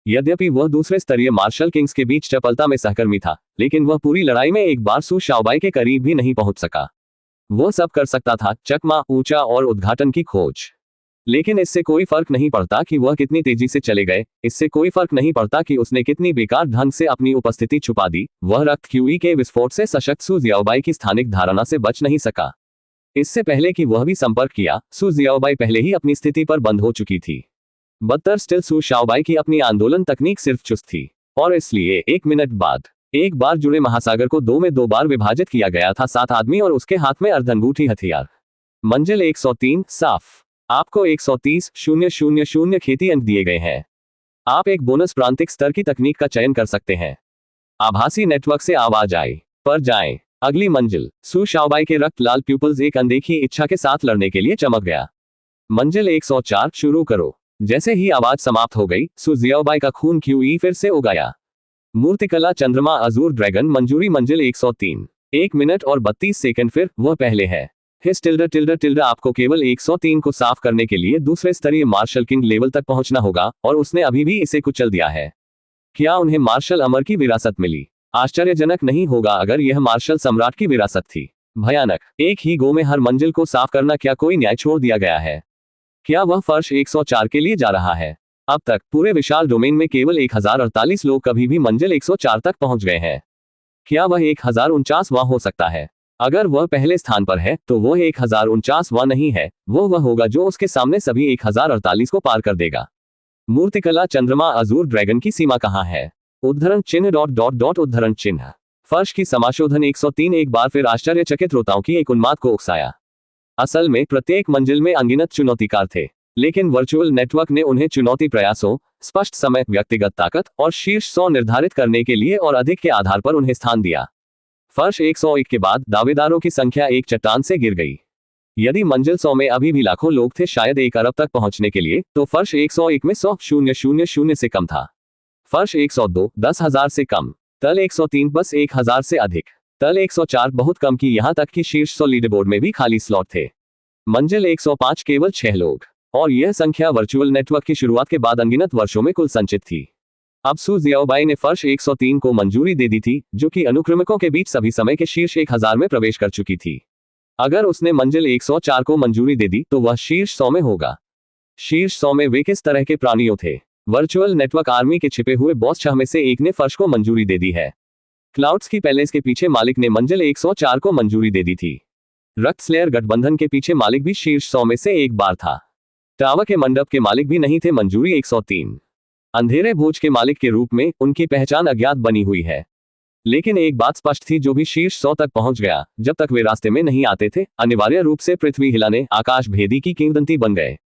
यद्यपि वह दूसरे स्तरीय मार्शल किंग्स के बीच चपलता में सहकर्मी था, लेकिन वह पूरी लड़ाई में एक बार सु शाओबाई के करीब भी नहीं पहुंच सका। वह सब कर सकता था, चकमा, ऊंचा और उद्घाटन की खोज। लेकिन इससे कोई फर्क नहीं पड़ता कि वह कितनी तेजी से चले गए। इससे कोई फर्क नहीं पड़ता कि उसने कितनी बेकार ढंग से अपनी उपस्थिति छुपा दी। वह रक्त के विस्फोट से सशक्त सु जियाओबाई की स्थानिक धारणा से बच नहीं सका। इससे पहले कि वह भी संपर्क किया, सु जियाओबाई पहले ही अपनी स्थिति पर बंद हो चुकी थी। बदतर स्टिल, सु शाओबाई की अपनी आंदोलन तकनीक सिर्फ चुस्त थी, और इसलिए 1 मिनट बाद एक बार जुड़े महासागर को 2 में 2 बार विभाजित किया गया था। 7 आदमी और उसके हाथ में अर्धअंगूठी हथियार। मंजिल 103 साफ। आपको 130,000 खेती अंक दिए गए हैं। आप एक बोनस प्रांतिक स्तर की तकनीक का चयन कर सकते हैं। आभासी नेटवर्क से आवाज आई पर जाएं। अगली मंजिल। सु शाओबाई के रक्त लाल प्यूपल्स एक अनदेखी इच्छा के साथ लड़ने के लिए चमक गया। मंजिल 104 शुरू करो। जैसे ही आवाज समाप्त हो गई, सु जियाओबाई का खून फिर से उगाया। मूर्तिकला चंद्रमा अजूर ड्रैगन मंजूरी। मंजिल 103 1 मिनट और 32 सेकंड। फिर वह पहले है। हिस टिल्डर आपको केवल 103 को साफ करने के लिए दूसरे स्तरीय मार्शल किंग लेवल तक पहुंचना होगा, और उसने अभी भी इसे कुचल दिया है। क्या उन्हें मार्शल अमर की विरासत मिली? आश्चर्यजनक नहीं होगा अगर यह मार्शल सम्राट की विरासत थी। भयानक। एक ही गो में हर मंजिल को साफ करना। क्या कोई न्याय छोड़ दिया गया है? क्या वह फर्श 104 के लिए जा रहा है? अब तक पूरे विशाल डोमेन में केवल 1048 लोग कभी भी मंजिल 104 तक पहुंच गए हैं। क्या वह 1049वां हो सकता है? अगर वह पहले स्थान पर है तो वह 1049वां नहीं है, वह होगा जो उसके सामने सभी 1048 को पार कर देगा। मूर्तिकला चंद्रमा अजूर ड्रैगन की सीमा कहाँ है? उद्धरण चिन्ह डॉट डॉट डॉट उद्धरण चिन्ह। फर्श की समाशोधन 103 एक बार फिर आश्चर्यचकित श्रोताओं की एक उन्माद को उकसाया। असल में प्रत्येक मंजिल में अनगिनत चुनौतीकार थे, लेकिन वर्चुअल नेटवर्क ने उन्हें चुनौती प्रयासों, स्पष्ट समय, व्यक्तिगत ताकत और शीर्ष 100 निर्धारित करने के लिए और अधिक के आधार पर उन्हें स्थान दिया। फर्श 101 के बाद दावेदारों की संख्या एक चट्टान से गिर गई। यदि मंजिल 100 में अभी भी लाखों लोग थे, शायद 1 अरब तक पहुंचने के लिए, तो फर्श 101 में 100,000 से कम था। फर्श 102 10,000 से कम, तल 103 बस 1,000 से अधिक, तल 104 बहुत कम की, यहां तक कि शीर्ष 100 लीडरबोर्ड में भी खाली स्लॉट थे। मंजिल 105 केवल 6 लोग, और यह संख्या वर्चुअल नेटवर्क की शुरुआत के बाद अनगिनत वर्षों में कुल संचित थी। अब सू जियाओबाई ने फर्श 103 को मंजूरी दे दी थी, जो कि अनुक्रमिकों के बीच सभी समय के शीर्ष 1000 में प्रवेश कर चुकी थी। अगर उसने मंजिल 104 को मंजूरी दे दी तो वह शीर्ष 100 में होगा। शीर्ष 100 में वे किस तरह के प्राणियों थे? वर्चुअल नेटवर्क आर्मी के छिपे हुए बॉस 6 में से एक ने फर्श को मंजूरी दे दी है। क्लाउड्स की पैलेस के पीछे मालिक ने मंजिल 104 को मंजूरी दे दी थी। रक्तस्लेयर गठबंधन के पीछे मालिक भी शीर्ष 100 में से एक बार था। टावर के मंडप के मालिक भी नहीं थे मंजूरी 103। अंधेरे भोज के मालिक के रूप में उनकी पहचान अज्ञात बनी हुई है। लेकिन एक बात स्पष्ट थी, जो भी शीर्ष 100 तक पहुंच गया, जब तक वे रास्ते में नहीं आते थे, अनिवार्य रूप से पृथ्वी हिलाने, आकाश भेदी की किंवदंती बन गए।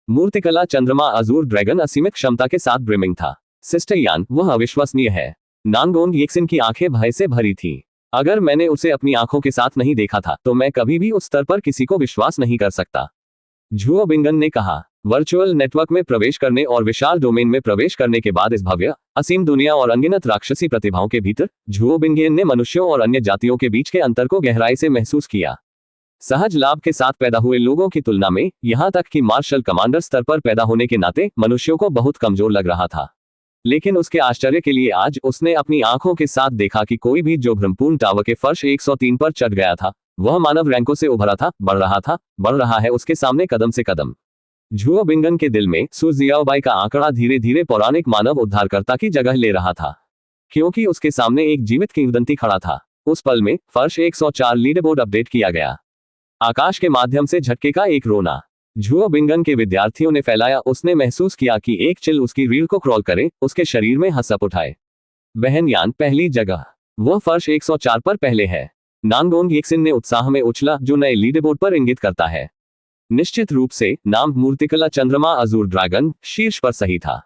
मूर्तिकला चंद्रमा अजूर ड्रैगन असीमित क्षमता के साथ ब्रिमिंग था। सिस्टर यान, वह अविश्वसनीय है। नानगोंग येक्सिन की आंखें भय से भरी थीं। अगर मैंने उसे अपनी आंखों के साथ नहीं देखा था तो मैं कभी भी उस स्तर पर किसी को विश्वास नहीं कर सकता, झुओ बिंगन ने कहा। वर्चुअल नेटवर्क में प्रवेश करने और विशाल डोमेन में प्रवेश करने के बाद इस भव्य, असीम दुनिया और अनगिनत राक्षसी प्रतिभाओं के भीतर झुओ बिंगन ने मनुष्यों और अन्य जातियों के बीच के अंतर को गहराई से महसूस किया। सहज लाभ के साथ पैदा हुए लोगों की तुलना में, यहां तक कि मार्शल कमांडर स्तर पर पैदा होने के नाते मनुष्यों को बहुत कमजोर लग रहा था। लेकिन उसके आश्चर्य के लिए आज उसने अपनी आंखों के साथ देखा कि कोई भी जो भ्रमपूर्ण टावर के फर्श 103 पर चढ़ गया था, वह मानव रैंकों से उभरा था, बढ़ रहा है उसके सामने कदम से कदम। झुओ बिंगन के दिल में सू जियाओबाई का आंकड़ा धीरे धीरे पौराणिक मानव उद्धारकर्ता की जगह ले रहा था, क्योंकि उसके सामने एक जीवित किंवदंती खड़ा था। उस पल में फर्श 104 लीडरबोर्ड अपडेट किया गया। आकाश के माध्यम से झटके का एक रोना झुओ बिंगन के विद्यार्थियों ने फैलाया। उसने महसूस किया कि एक चिल उसकी रीढ़ को क्रॉल करे, उसके शरीर में हंसप उठाए। बहन यान, पहली जगह, वह फर्श 104 पर पहले है। नानगोंग येक्सिन ने उत्साह में उछला, जो नए लीडरबोर्ड पर इंगित करता है। निश्चित रूप से नाम मूर्तिकला चंद्रमा अजूर ड्रैगन शीर्ष पर सही था।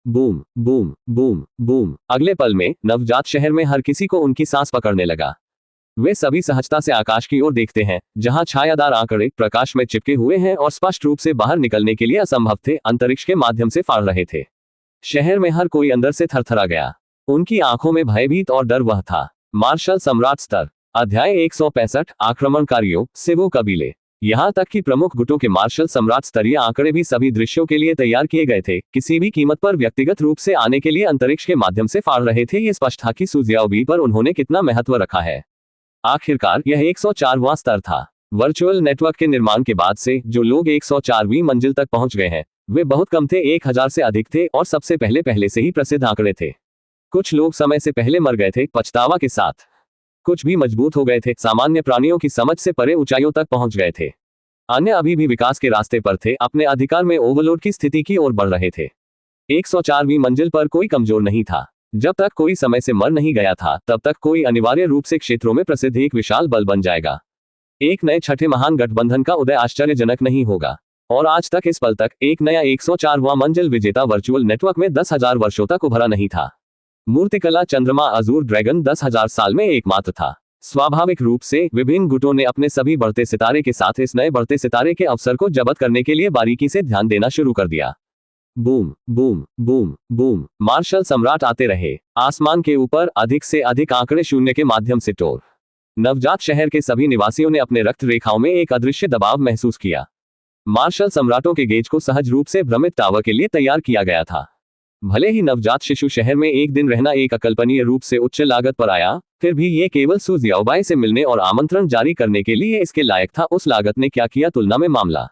Boom boom boom boom. अगले पल में नवजात शहर में हर किसी को उनकी सांस पकड़ने लगा। वे सभी सहजता से आकाश की ओर देखते हैं, जहां छायादार आंकड़े प्रकाश में चिपके हुए हैं और स्पष्ट रूप से बाहर निकलने के लिए असंभव थे, अंतरिक्ष के माध्यम से फाड़ रहे थे। शहर में हर कोई अंदर से थरथरा गया। उनकी आंखों में भयभीत और डर वह था। मार्शल सम्राट स्तर, अध्याय 165, आक्रमणकारियों, सिवो कबीले। यहां तक कि प्रमुख गुटों के मार्शल सम्राट स्तरीय आंकड़े भी सभी दृश्यों के लिए तैयार किए गए थे, किसी भी कीमत पर व्यक्तिगत रूप से आने के लिए अंतरिक्ष के माध्यम से फाड़ रहे थे। ये स्पष्ट था कि सू जियाओबी पर उन्होंने कितना महत्व रखा है। आखिरकार यह 104वां स्तर था। वर्चुअल नेटवर्क के निर्माण के बाद से जो लोग 104वीं मंजिल तक पहुंच गए हैं, वे बहुत कम थे, 1000 से अधिक थे और सबसे पहले से ही प्रसिद्ध आंकड़े थे। कुछ लोग समय से पहले मर गए थे, पछतावा के साथ। कुछ भी मजबूत हो गए थे, सामान्य प्राणियों की समझ से परे ऊंचाइयों तक पहुंच गए थे। अन्य अभी भी विकास के रास्ते पर थे, अपने अधिकार में ओवरलोड की स्थिति की ओर बढ़ रहे थे। 104वीं मंजिल पर कोई कमजोर नहीं था। जब तक कोई समय से मर नहीं गया था, तब तक कोई अनिवार्य रूप से क्षेत्रों में प्रसिद्ध एक विशाल बल बन जाएगा। एक नए छठे महान गठबंधन का उदय आश्चर्यजनक नहीं होगा। और आज तक इस पल तक एक नया 104वां मंजिल विजेता वर्चुअल नेटवर्क में 10,000 वर्षों तक उभरा नहीं था। मूर्तिकला चंद्रमा अजूर ड्रैगन 10,000 साल में एकमात्र था। स्वाभाविक रूप से विभिन्न गुटों ने अपने सभी बढ़ते सितारे के साथ इस नए बढ़ते सितारे के अवसर को जब्त करने के लिए बारीकी से ध्यान देना शुरू कर दिया। Boom boom boom boom. Marshal सम्राट आते रहे। आसमान के ऊपर अधिक से अधिक आंकड़े शून्य के माध्यम से टोर। नवजात शहर के सभी निवासियों ने अपने रक्त रेखाओं में एक अदृश्य दबाव महसूस किया। मार्शल सम्राटों के गेज को सहज रूप से भ्रमित टावर के लिए तैयार किया गया था। भले ही नवजात शिशु शहर में एक दिन रहना एक अकल्पनीय रूप से उच्च लागत पर आया, फिर भी ये केवल सू जियाओबाई से मिलने और आमंत्रण जारी करने के लिए इसके लायक था। उस लागत ने क्या किया तुलना में मामला।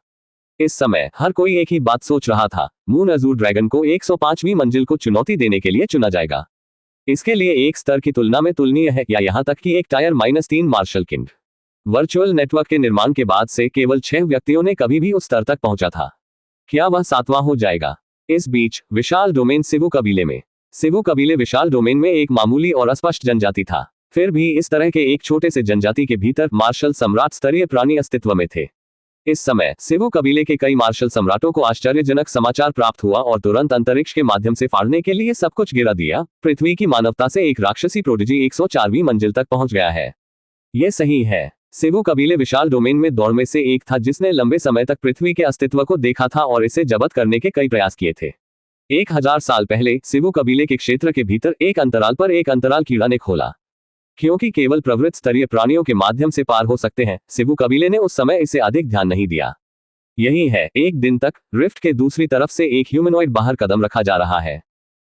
इस समय हर कोई एक ही बात सोच रहा था, मून अजूर ड्रैगन को 105वीं मंजिल को चुनौती देने के लिए चुना जाएगा। इसके लिए एक स्तर की तुलना में तुलनीय है, या यहां तक कि एक tier -3 marshal king. Virtual network के निर्माण के बाद से केवल 6 व्यक्तियों ने कभी भी उस स्तर तक पहुंचा था। क्या वह 7वां हो जाएगा? इस बीच विशाल डोमेन सिवु कबीले में। सिवु कबीले विशाल डोमेन में एक मामूली और अस्पष्ट जनजाति था। फिर भी इस तरह के एक छोटे से जनजाति के भीतर मार्शल सम्राट स्तरीय प्राणी अस्तित्व में थे। इस समय सिवु कबीले के कई मार्शल सम्राटों को आश्चर्यजनक समाचार प्राप्त हुआ और तुरंत अंतरिक्ष के माध्यम से फाड़ने के लिए सब कुछ गिरा दिया। पृथ्वी की मानवता से एक राक्षसी प्रोडिजी 104वीं मंजिल तक पहुंच गया है। यह सही है। सिवु कबीले विशाल डोमेन में दौड़ में से एक था जिसने लंबे समय तक पृथ्वी के अस्तित्व को देखा था और इसे जब्त करने के कई प्रयास किए थे। 1000 साल पहले सिवु कबीले के क्षेत्र के भीतर एक अंतराल पर एक अंतराल कीड़ा ने खोला। क्योंकि केवल प्रवृत्त स्तरीय प्राणियों के माध्यम से पार हो सकते हैं, सिवु कबीले ने उस समय इसे अधिक ध्यान नहीं दिया। यही है, एक दिन तक रिफ्ट के दूसरी तरफ से एक ह्यूमनॉइड बाहर कदम रखा जा रहा है।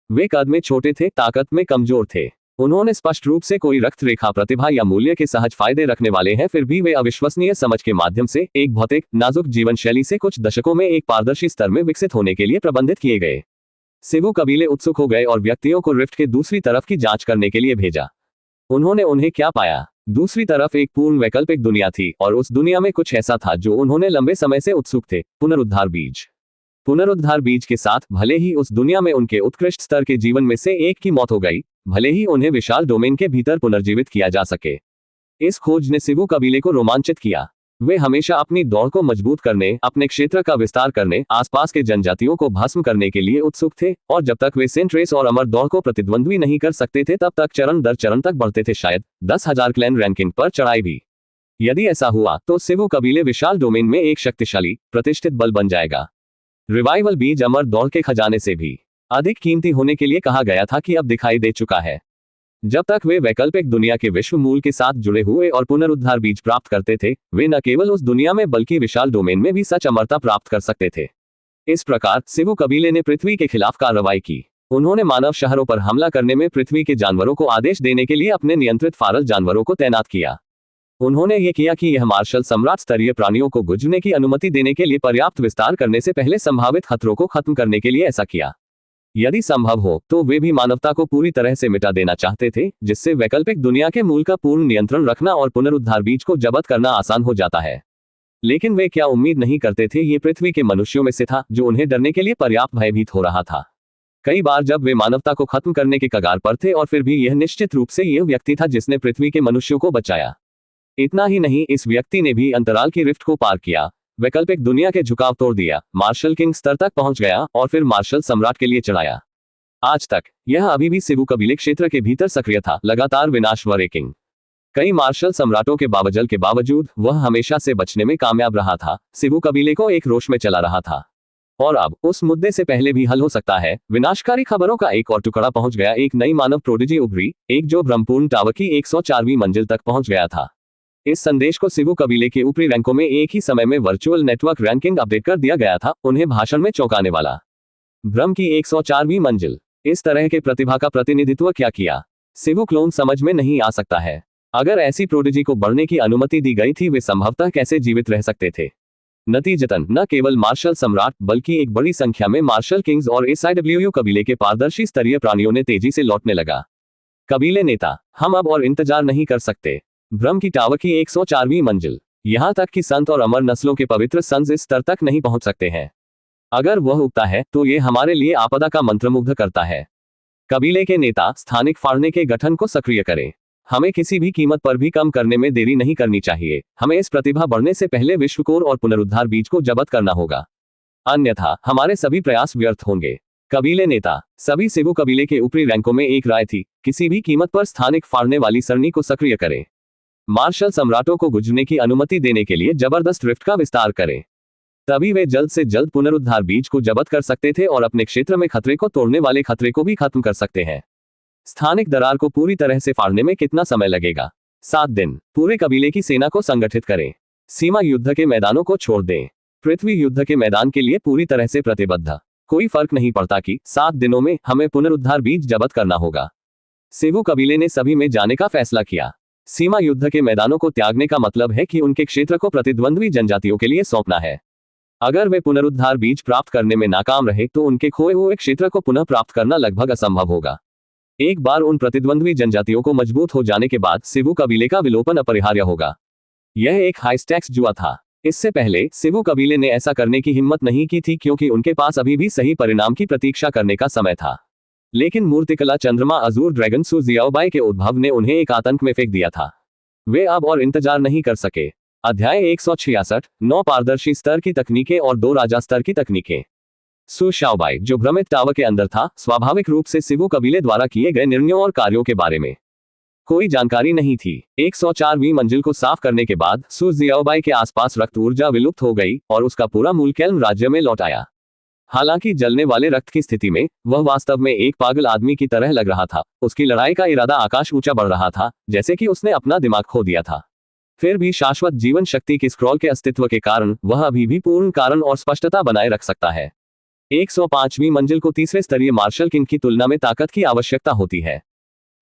वे कद में छोटे थे, ताकत में कमजोर थे। उन्होंने स्पष्ट रूप से कोई रक्त रेखा, प्रतिभा या मूल्य के सहज फायदे रखने वाले हैं, फिर भी वे अविश्वसनीय समझ के माध्यम से एक भौतिक नाजुक जीवन शैली से कुछ दशकों में एक पारदर्शी स्तर में विकसित होने के लिए प्रबंधित किए गए। सिवु कबीले उत्सुक हो गए और व्यक्तियों को रिफ्ट के दूसरी तरफ की जांच करने के लिए भेजा। उन्होंने उन्हें क्या पाया? दूसरी तरफ एक पूर्ण वैकल्पिक दुनिया थी और उस दुनिया में कुछ ऐसा था जो उन्होंने लंबे समय से उत्सुक थे, पुनरुद्धार बीज। पुनरुद्धार बीज के साथ भले ही उस दुनिया में उनके उत्कृष्ट स्तर के जीवन में से एक की मौत हो गई, भले ही उन्हें विशाल डोमेन के भीतर पुनर्जीवित किया जा सके। इस खोज ने सिवु कबीले को रोमांचित किया। वे हमेशा अपनी दौड़ को मजबूत करने, अपने क्षेत्र का विस्तार करने, आसपास के जनजातियों को भस्म करने के लिए उत्सुक थे और जब तक वे सेंट रेस और अमर दौड़ को प्रतिद्वंद्वी नहीं कर सकते थे तब तक चरण दर चरण तक बढ़ते थे, शायद 10,000 क्लैन रैंकिंग पर चढ़ाई भी। यदि ऐसा हुआ तो सिवु कबीले विशाल डोमेन में एक शक्तिशाली प्रतिष्ठित बल बन जाएगा। रिवाइवल बीज अमर दौड़ के खजाने से भी अधिक कीमती होने के लिए कहा गया था कि अब दिखाई दे चुका है। जब तक वे वैकल्पिक दुनिया के विश्व मूल के साथ जुड़े हुए और पुनरुद्धार बीज प्राप्त करते थे, वे न केवल उस दुनिया में बल्कि विशाल डोमेन में भी सच अमरता प्राप्त कर सकते थे। इस प्रकार सिवु कबीले ने पृथ्वी के खिलाफ कार्रवाई की। उन्होंने मानव शहरों पर हमला करने में पृथ्वी के जानवरों को आदेश देने के लिए अपने नियंत्रित फारल जानवरों को तैनात किया। उन्होंने ये किया कि यह मार्शल सम्राट स्तरीय प्राणियों को गुजरने की अनुमति देने के लिए पर्याप्त विस्तार करने से पहले संभावित खतरों को खत्म करने के लिए ऐसा किया। यदि संभव हो तो वे भी मानवता को पूरी तरह से मिटा देना चाहते थे, जिससे वैकल्पिक दुनिया के मूल का पूर्ण नियंत्रण रखना और पुनरुद्धार बीज को जब्त करना आसान हो जाता है। लेकिन वे क्या उम्मीद नहीं करते थे, ये पृथ्वी के मनुष्यों में से था जो उन्हें डरने के लिए पर्याप्त भयभीत हो रहा था। कई बार जब वे मानवता को खत्म करने के कगार पर थे और फिर भी यह निश्चित रूप से यह व्यक्ति था जिसने पृथ्वी के मनुष्यों को बचाया। इतना ही नहीं, इस व्यक्ति ने भी अंतराल की रिफ्ट को पार किया, वैकल्पिक दुनिया के झुकाव तोड़ दिया, मार्शल किंग स्तर तक पहुंच गया और फिर मार्शल सम्राट के लिए चढ़ाया। आज तक यह अभी भी सिवु कबीले क्षेत्र के भीतर सक्रिय था, लगातार विनाश व रेकिंग। कई मार्शल सम्राटों के बावजूद वह हमेशा से बचने में कामयाब रहा था। सिवु कबीले को एक रोष में चला रहा था और अब उस मुद्दे से पहले भी हल हो सकता है। विनाशकारी खबरों का एक और टुकड़ा पहुंच गया। एक नई मानव प्रोडिजी उभरी, एक जो ब्रह्मपूर्ण टावर की 104वीं मंजिल तक पहुंच गया था। इस संदेश को सिवु कबीले के ऊपरी रैंकों में एक ही समय में वर्चुअल नेटवर्क रैंकिंग अपडेट कर दिया गया था। उन्हें भाषण में चौंकाने वाला ब्रह्म की 104वीं मंजिल। इस तरह के प्रतिभा का प्रतिनिधित्व क्या किया, सिवु क्लोन समझ में नहीं आ सकता है। अगर ऐसी प्रोडिजी को बढ़ने की अनुमति दी गई थी, वे संभवतः कैसे जीवित रह सकते थे। नतीजतन न केवल मार्शल सम्राट बल्कि एक बड़ी संख्या में मार्शल किंग्स और एसआईडब्ल्यूयू कबीले के पारदर्शी स्तरीय प्राणियों ने तेजी से लौटने लगा। कबीले नेता, हम अब और इंतजार नहीं कर सकते। ब्रह्म की टावर की 104वीं मंजिल। यहां तक कि संत और अमर नस्लों के पवित्र संस इस स्तर तक नहीं पहुंच सकते हैं। अगर वह उगता है तो ये हमारे लिए आपदा का मंत्रमुग्ध करता है। कबीले के नेता, स्थानिक फाड़ने के गठन को सक्रिय करें। हमें किसी भी कीमत पर भी कम करने में देरी नहीं करनी चाहिए। हमें इस प्रतिभा बढ़ने से पहले विश्वकोर और पुनरुद्धार बीज को जब्त करना होगा, अन्यथा हमारे सभी प्रयास व्यर्थ होंगे। कबीले नेता, सभी सिवु कबीले के ऊपरी रैंकों में एक राय थी, किसी भी कीमत पर स्थानिक फाड़ने वाली सरणी को सक्रिय करें। मार्शल सम्राटों को गुजरने की अनुमति देने के लिए जबरदस्त रिफ्ट का विस्तार करें। तभी वे जल्द से जल्द पुनरुद्धार बीज को जब्त कर सकते थे और अपने क्षेत्र में खतरे को तोड़ने वाले खतरे को भी खत्म कर सकते हैं। स्थानिक दरार को पूरी तरह से फाड़ने में कितना समय लगेगा? 7 दिन। पूरे कबीले की सेना को संगठित करें। सीमा युद्ध के मैदानों को छोड़ दें। पृथ्वी युद्ध के मैदान के लिए पूरी तरह से प्रतिबद्ध। कोई फर्क नहीं पड़ता कि 7 दिनों में हमें पुनरुद्धार बीज जब्त करना होगा। सिवु कबीले ने सभी में जाने का फैसला किया। सीमा युद्ध के मैदानों को त्यागने का मतलब है कि उनके क्षेत्र को प्रतिद्वंद्वी जनजातियों के लिए सौंपना है। अगर वे पुनरुद्धार बीज प्राप्त करने में नाकाम रहे तो उनके खोए हुए क्षेत्र को पुनः प्राप्त करना लगभग असंभव होगा। एक बार उन प्रतिद्वंद्वी जनजातियों को मजबूत हो जाने के बाद सिवु कबीले का विलोपन अपरिहार्य होगा। यह एक हाई स्टैक्स जुआ था। इससे पहले सिवु कबीले ने ऐसा करने की हिम्मत नहीं की थी क्योंकि उनके पास अभी भी सही परिणाम की प्रतीक्षा करने का समय था। लेकिन मूर्तिकला चंद्रमा अजूर ड्रैगन सु जियाओबाई के उद्भव ने उन्हें एक आतंक में फेंक दिया था। वे अब और इंतजार नहीं कर सके। अध्याय 166 9 पारदर्शी स्तर की तकनीकें और 2 राजा स्तर की तकनीकें। सु शाओबाई, जो भ्रमित टावर के अंदर था, स्वाभाविक रूप से सिवु कबीले द्वारा किए गए निर्णयों और कार्यों के बारे में कोई जानकारी नहीं थी। 104वीं मंजिल को साफ करने के बाद सु जियाओबाई के आसपास रक्त ऊर्जा विलुप्त हो गई और उसका पूरा मूल केल्म राज्य में लौट आया। हालांकि जलने वाले रक्त की स्थिति में वह वास्तव में एक पागल आदमी की तरह लग रहा था। उसकी लड़ाई का इरादा आकाश ऊंचा बढ़ रहा था, जैसे कि उसने अपना दिमाग खो दिया था। फिर भी शाश्वत जीवन शक्ति की स्क्रॉल के अस्तित्व के कारण वह अभी भी पूर्ण कारण और स्पष्टता बनाए रख सकता है। 105वीं मंजिल को तीसरे स्तरीय मार्शल किंग की तुलना में ताकत की आवश्यकता होती है।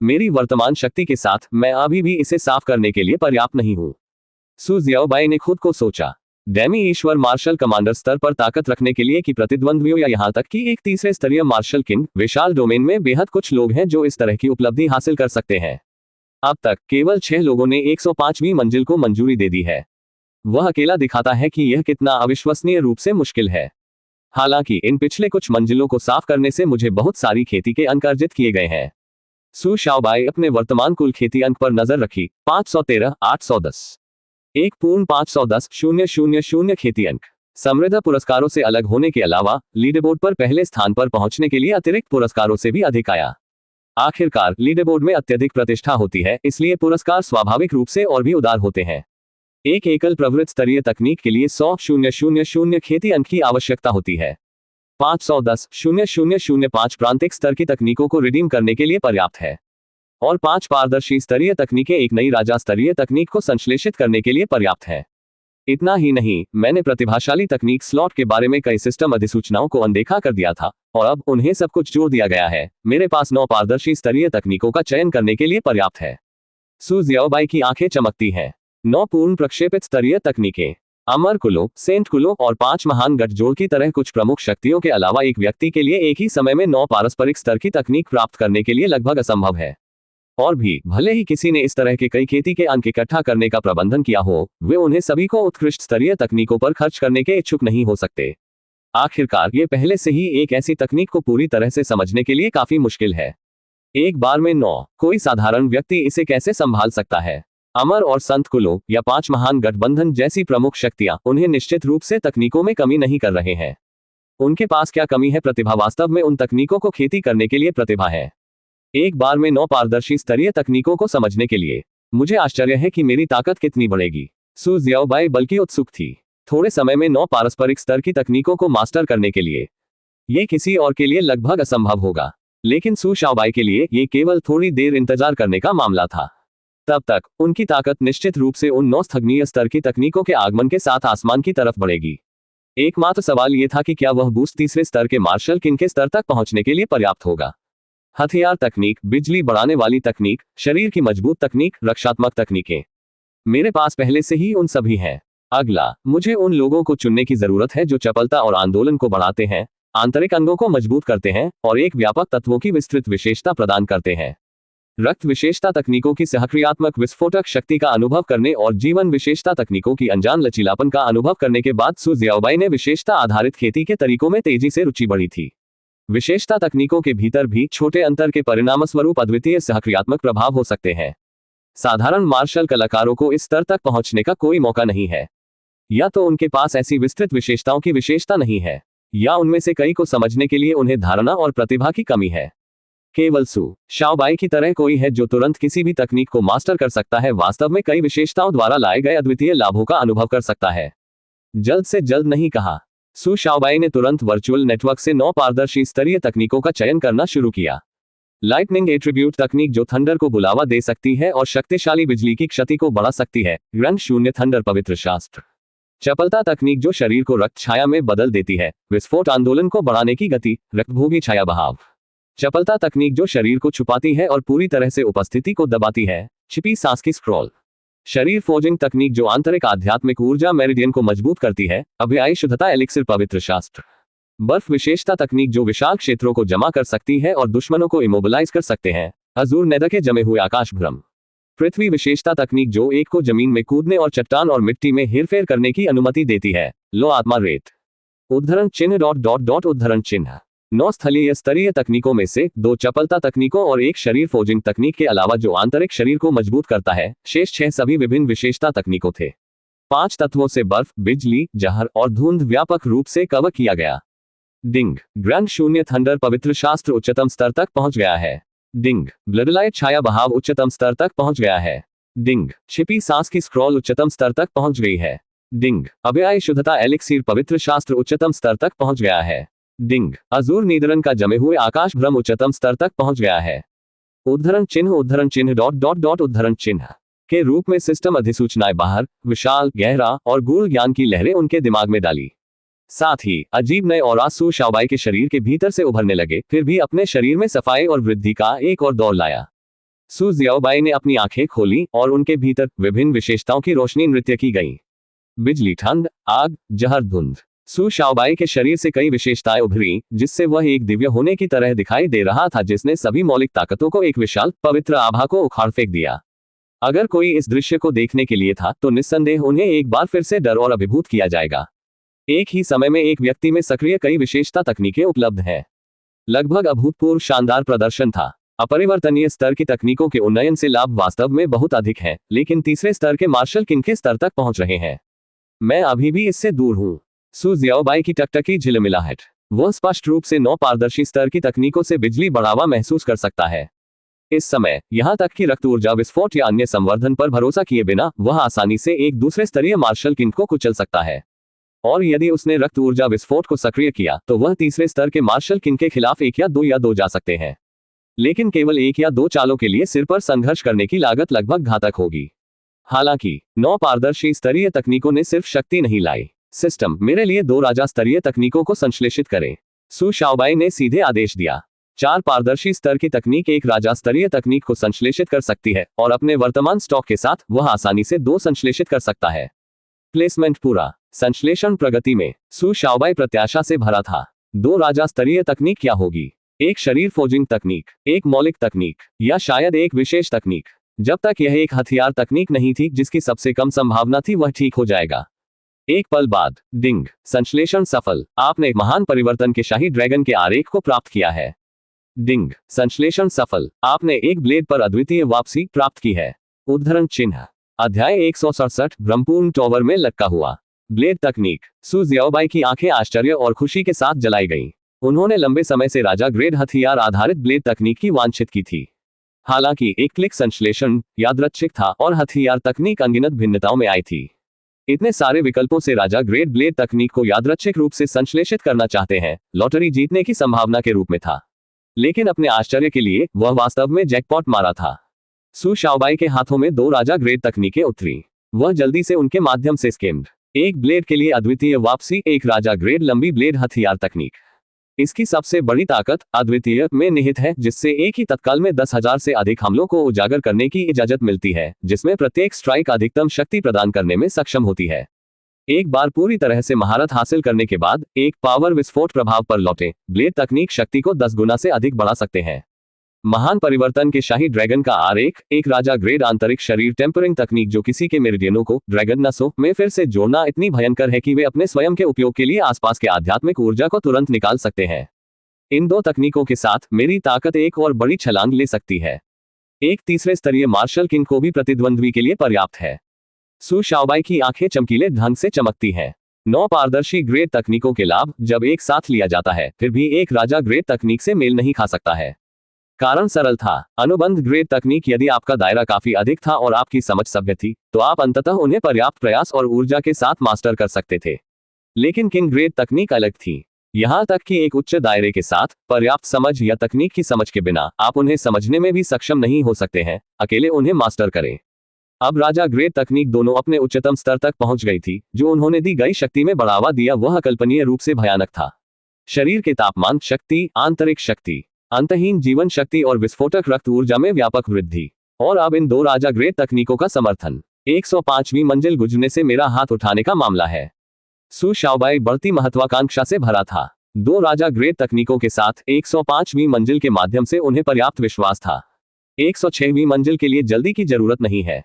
मेरी वर्तमान शक्ति के साथ मैं अभी भी इसे साफ करने के लिए पर्याप्त नहीं हूं। सु जियाओबाई ने खुद को सोचा। डेमी ईश्वर मार्शल कमांडर स्तर पर ताकत रखने के लिए कि प्रतिद्वंद्वियों या यहां तक कि एक तीसरे स्तरीय मार्शल किंग विशाल डोमेन में बेहद कुछ लोग हैं जो इस तरह की उपलब्धि हासिल कर सकते हैं। अब तक केवल 6 लोगों ने 105वीं मंजिल को मंजूरी दे दी है। वह अकेला दिखाता है कि यह कितना अविश्वसनीय रूप से मुश्किल है। हालांकि इन पिछले कुछ मंजिलों को साफ करने से मुझे बहुत सारी खेती के अंक अर्जित किए गए हैं। सु शाओबाई अपने वर्तमान कुल खेती अंक पर नजर रखी। 513 810 एक पूर्ण 510,000 खेती अंक। समृद्ध पुरस्कारों से अलग होने के अलावा लीडरबोर्ड पर पहले स्थान पर पहुंचने के लिए अतिरिक्त पुरस्कारों से भी अधिक आया। आखिरकार लीडरबोर्ड में अत्यधिक प्रतिष्ठा होती है, इसलिए पुरस्कार स्वाभाविक रूप से और भी उदार होते हैं। एक एकल प्रवृत्त स्तरीय तकनीक के लिए 100,000 खेती अंक की आवश्यकता होती है। 510,005 प्रांतिक स्तर की तकनीकों को रिडीम करने के लिए पर्याप्त है और 5 पारदर्शी स्तरीय तकनीकें एक नई राजा स्तरीय तकनीक को संश्लेषित करने के लिए पर्याप्त है। इतना ही नहीं, मैंने प्रतिभाशाली तकनीक स्लॉट के बारे में कई सिस्टम अधिसूचनाओं को अनदेखा कर दिया था और अब उन्हें सब कुछ जोड़ दिया गया है। मेरे पास 9 पारदर्शी स्तरीय तकनीकों का चयन करने के लिए पर्याप्त है। सु जियाओबाई की आंखें चमकती हैं। 9 पूर्ण प्रक्षेपित स्तरीय तकनीकें, अमर कुलों, सेंट कुलों और 5 महान गठजोड़ की तरह कुछ प्रमुख शक्तियों के अलावा एक व्यक्ति के लिए एक ही समय में 9 पारस्परिक स्तर की तकनीक प्राप्त करने के लिए लगभग असंभव है। और भी भले ही किसी ने इस तरह के कई खेती के अंक इकट्ठा करने का प्रबंधन किया हो, वे उन्हें सभी को उत्कृष्ट स्तरीय तकनीकों पर खर्च करने के इच्छुक नहीं हो सकते। आखिरकार ये पहले से ही एक ऐसी तकनीक को पूरी तरह से समझने के लिए काफी मुश्किल है। एक बार में 9, कोई साधारण व्यक्ति इसे कैसे संभाल सकता है? अमर और संत कुलों या 5 महान गठबंधन जैसी प्रमुख शक्तियां उन्हें निश्चित रूप से तकनीकों में कमी नहीं कर रहे हैं। उनके पास क्या कमी है? प्रतिभा। वास्तव में उन तकनीकों को खेती करने के लिए प्रतिभा है। एक बार में 9 पारदर्शी स्तरीय तकनीकों को समझने के लिए मुझे आश्चर्य है कि मेरी ताकत कितनी बढ़ेगी। सु जियाओबाई बल्कि उत्सुक थी। थोड़े समय में 9 पारस्परिक स्तर की तकनीकों को मास्टर करने के लिए ये किसी और के लिए लगभग असंभव होगा, लेकिन सु शाओबाई के लिए ये केवल थोड़ी देर इंतजार करने का मामला था। तब तक उनकी ताकत निश्चित रूप से उन 9 स्थगनीय स्तर की तकनीकों के आगमन के साथ आसमान की तरफ बढ़ेगी। एकमात्र सवाल यह था कि क्या वह बूस्ट तीसरे स्तर के मार्शल किंग के स्तर तक पहुंचने के लिए पर्याप्त होगा। हथियार तकनीक, बिजली बढ़ाने वाली तकनीक, शरीर की मजबूत तकनीक, रक्षात्मक तकनीकें, मेरे पास पहले से ही उन सभी हैं। अगला, मुझे उन लोगों को चुनने की जरूरत है जो चपलता और आंदोलन को बढ़ाते हैं, आंतरिक अंगों को मजबूत करते हैं और एक व्यापक तत्वों की विस्तृत विशेषता प्रदान करते हैं। रक्त विशेषता तकनीकों की सहक्रियात्मक विस्फोटक शक्ति का अनुभव करने और जीवन विशेषता तकनीकों की अनजान लचीलापन का अनुभव करने के बाद सु जियाओबाई ने विशेषता आधारित खेती के तरीकों में तेजी से रुचि बढ़ी थी। विशेषता तकनीकों के भीतर भी छोटे अंतर के परिणामस्वरूप अद्वितीय सहक्रियात्मक प्रभाव हो सकते हैं। साधारण मार्शल कलाकारों को इस स्तर तक पहुंचने का कोई मौका नहीं है। या तो उनके पास ऐसी विस्तृत विशेषताओं की विशेषता नहीं है, या उनमें से कई को समझने के लिए उन्हें धारणा और प्रतिभा की कमी है। केवल सु शाओबाई की तरह कोई है जो तुरंत किसी भी तकनीक को मास्टर कर सकता है, वास्तव में कई विशेषताओं द्वारा लाए गए अद्वितीय लाभों का अनुभव कर सकता है। जल्द से जल्द नहीं कहा। सु शाओबाई ने तुरंत वर्चुअल नेटवर्क से 9 पारदर्शी स्तरीय तकनीकों का चयन करना शुरू किया। लाइटनिंग एट्रीब्यूट तकनीक जो थंडर को बुलावा दे सकती है और शक्तिशाली बिजली की क्षति को बढ़ा सकती है। ग्रंथ 0 थंडर पवित्र शास्त्र। चपलता तकनीक जो शरीर को रक्त छाया में बदल देती है। विस्फोट आंदोलन को बढ़ाने की गति, रक्तभोगी छाया बहाव। चपलता तकनीक जो शरीर को छुपाती है और पूरी तरह से उपस्थिति को दबाती है। छिपी सांस की स्क्रॉल। शरीर फोर्जिंग तकनीक जो आंतरिक आध्यात्मिक ऊर्जा मेरिडियन को मजबूत करती है। अभियायी शुद्धता एलिक्सिर पवित्र शास्त्र। बर्फ विशेषता तकनीक जो विशाल क्षेत्रों को जमा कर सकती है और दुश्मनों को इमोबिलाइज कर सकते हैं। अजूर नेदा के जमे हुए आकाश भ्रम। पृथ्वी विशेषता तकनीक जो एक को जमीन में कूदने और चट्टान और मिट्टी में हेरफेर करने की अनुमति देती है। लो आत्मा रेत। उद्धरण चिन्ह डॉट डॉट डॉट उद्धरण चिन्ह। 9 स्थलीय स्तरीय तकनीकों में से 2 चपलता तकनीकों और 1 शरीर फोर्जिंग तकनीक के अलावा जो आंतरिक शरीर को मजबूत करता है, शेष 6 सभी विभिन्न विशेषता तकनीकों थे। 5 तत्वों से बर्फ, बिजली, जहर और धुंध व्यापक रूप से कवर किया गया। डिंग ग्रैंड शून्य थंडर पवित्र शास्त्र उच्चतम स्तर तक पहुंच गया है। डिंग ब्लडलाइट छाया बहाव उच्चतम स्तर तक पहुंच गया है। डिंग छिपी सांस की स्क्रॉल उच्चतम स्तर तक पहुंच गई है। डिंग अव्यय शुद्धता एलिक्सीर पवित्र शास्त्र उच्चतम स्तर तक पहुंच गया है। डिंग अजूर नीदरन का जमे हुए आकाश भ्रम उच्चतम स्तर तक पहुंच गया है। उद्धरण चिन्ह डॉट डॉट डॉट उद्धरण चिन्ह के रूप में सिस्टम अधिसूचनाएं बाहर, विशाल, गहरा और गूढ़ ज्ञान की लहरें उनके दिमाग में डाली। साथ ही अजीब नए और सू शाओबाई के शरीर के भीतर से उभरने लगे, फिर भी अपने शरीर में सफाई और वृद्धि का एक और दौर लाया। सू जियाओबाई ने अपनी आंखें खोली और उनके भीतर विभिन्न विशेषताओं की रोशनी नृत्य की गई। बिजली, ठंड, आग, जहर, धुंध। सू शाओबाई के शरीर से कई विशेषताएं उभरी, जिससे वह एक दिव्य होने की तरह दिखाई दे रहा था जिसने सभी मौलिक ताकतों को एक विशाल पवित्र आभा को उखाड़ फेंक दिया। अगर कोई इस दृश्य को देखने के लिए था तो निस्संदेह उन्हें एक बार फिर से डर और अभिभूत किया जाएगा। एक ही समय में एक व्यक्ति में सक्रिय कई विशेषता तकनीकें उपलब्ध हैं। लगभग अभूतपूर्व शानदार प्रदर्शन था। अपरिवर्तनीय स्तर की तकनीकों के उन्नयन से लाभ वास्तव में बहुत अधिक हैं, लेकिन तीसरे स्तर के मार्शल किंग के स्तर तक पहुंच रहे हैं। मैं अभी भी इससे दूर हूं। सू जियाओबाई की टकटकी झिलमिलाहट। वह स्पष्ट रूप से 9 पारदर्शी स्तर की तकनीकों से बिजली बढ़ावा महसूस कर सकता है। इस समय यहां तक कि रक्त ऊर्जा विस्फोट या अन्य संवर्धन पर भरोसा किए बिना वह आसानी से एक दूसरे स्तरीय मार्शल किंग को कुचल सकता है। और यदि उसने रक्त ऊर्जा विस्फोट को सक्रिय किया तो वह तीसरे स्तर के मार्शल किंग के खिलाफ 1 या 2 जा सकते हैं। लेकिन केवल 1 या 2 चालों के लिए सिर पर संघर्ष करने की लागत लगभग घातक होगी। हालांकि 9 पारदर्शी स्तरीय तकनीकों ने सिर्फ शक्ति नहीं लाई। सिस्टम मेरे लिए 2 राजा स्तरीय तकनीकों को संश्लेषित करें। सू शाओबाई ने सीधे आदेश दिया। 4 पारदर्शी स्तर की तकनीक एक राजा स्तरीय तकनीक को संश्लेषित कर सकती है और अपने वर्तमान स्टॉक के साथ वह आसानी से 2 संश्लेषित कर सकता है। प्लेसमेंट पूरा। संश्लेषण प्रगति में सू शाओबाई प्रत्याशा से भरा था। 2 राजा स्तरीय तकनीक क्या होगी? एक शरीर फोर्जिंग तकनीक, एक मौलिक तकनीक, या शायद एक विशेष तकनीक। जब तक यह एक हथियार तकनीक नहीं थी जिसकी सबसे कम संभावना थी, वह ठीक हो जाएगा। एक पल बाद, डिंग संश्लेषण सफल। आपने महान परिवर्तन के शाही ड्रैगन के आरेख को प्राप्त किया है। डिंग संश्लेषण सफल। आपने एक ब्लेड पर अद्वितीय वापसी प्राप्त की है। उद्धरण चिन्ह। अध्याय 167 ब्रह्मपूर्ण टॉवर में लटका हुआ ब्लेड तकनीक। सू जियाओबाई की आंखें आश्चर्य और खुशी के साथ जलाई गईं। उन्होंने लंबे समय से राजा ग्रेड हथियार आधारित ब्लेड तकनीक की वांछित की थी। हालांकि एक क्लिक संश्लेषण यादृच्छिक था और हथियार तकनीक अनगिनत भिन्नताओं में आई थी। इतने सारे विकल्पों से राजा ग्रेड ब्लेड तकनीक को यादृच्छिक रूप से संश्लेषित करना चाहते हैं, लॉटरी जीतने की संभावना के रूप में था। लेकिन अपने आश्चर्य के लिए वह वास्तव में जैकपॉट मारा था। सू शाओबाई के हाथों में 2 राजा ग्रेड तकनीकें उतरी। वह जल्दी से उनके माध्यम से स्किम्ड। एक ब्लेड के लिए अद्वितीय वापसी, एक राजा ग्रेड लंबी ब्लेड हथियार तकनीक। इसकी सबसे बड़ी ताकत अद्वितीय में निहित है, जिससे एक ही तत्काल में 10,000 से अधिक हमलों को उजागर करने की इजाजत मिलती है, जिसमें प्रत्येक स्ट्राइक अधिकतम शक्ति प्रदान करने में सक्षम होती है। एक बार पूरी तरह से महारत हासिल करने के बाद एक पावर विस्फोट प्रभाव पर लौटे ब्लेड तकनीक शक्ति को 10 गुना से अधिक बढ़ा सकते हैं। महान परिवर्तन के शाही ड्रैगन का आरेख। एक राजा ग्रेड आंतरिक शरीर टेम्परिंग तकनीक जो किसी के मेरिडियनों को ड्रैगन नसों में फिर से जोड़ना इतनी भयंकर है कि वे अपने स्वयं के उपयोग के लिए आसपास के आध्यात्मिक ऊर्जा को तुरंत निकाल सकते हैं। इन 2 तकनीकों के साथ मेरी ताकत एक और बड़ी छलांग ले सकती है। एक तीसरे स्तरीय मार्शल किंग को भी प्रतिद्वंद्वी के लिए पर्याप्त है। सू शाओबाई की आंखें चमकीले ढंग से चमकती हैं। 9 पारदर्शी ग्रेड तकनीकों के लाभ जब एक साथ लिया जाता है, फिर भी एक राजा ग्रेड तकनीक से मेल नहीं खा सकता है। कारण सरल था। अनुबंध ग्रेड तकनीक, यदि आपका दायरा काफी अधिक था और आपकी समझ सभ्य थी, तो आप अंततः उन्हें पर्याप्त प्रयास और ऊर्जा के साथ मास्टर कर सकते थे। लेकिन किंग ग्रेड तकनीक अलग थी। यहां तक कि एक उच्च दायरे के साथ पर्याप्त समझ या तकनीक की समझ के बिना आप उन्हें समझने में भी सक्षम नहीं हो सकते हैं, अकेले उन्हें मास्टर करें। अब राजा ग्रेड तकनीक दोनों अपने उच्चतम स्तर तक पहुंच गई थी। जो उन्होंने दी गई शक्ति में बढ़ावा दिया वह अकल्पनीय रूप से भयानक था। शरीर के तापमान शक्ति, आंतरिक शक्ति, अंतहीन जीवन शक्ति और विस्फोटक रक्त ऊर्जा में व्यापक वृद्धि। और अब इन 2 राजा ग्रेड तकनीकों का समर्थन। 105वीं मंजिल गुजरने से मेरा हाथ उठाने का मामला है। सू शाओबाई बढ़ती महत्वाकांक्षा से भरा था। 2 राजा ग्रेड तकनीकों के साथ 105वीं मंजिल के माध्यम से उन्हें पर्याप्त विश्वास था। 106वीं मंजिल के लिए जल्दी की जरूरत नहीं है,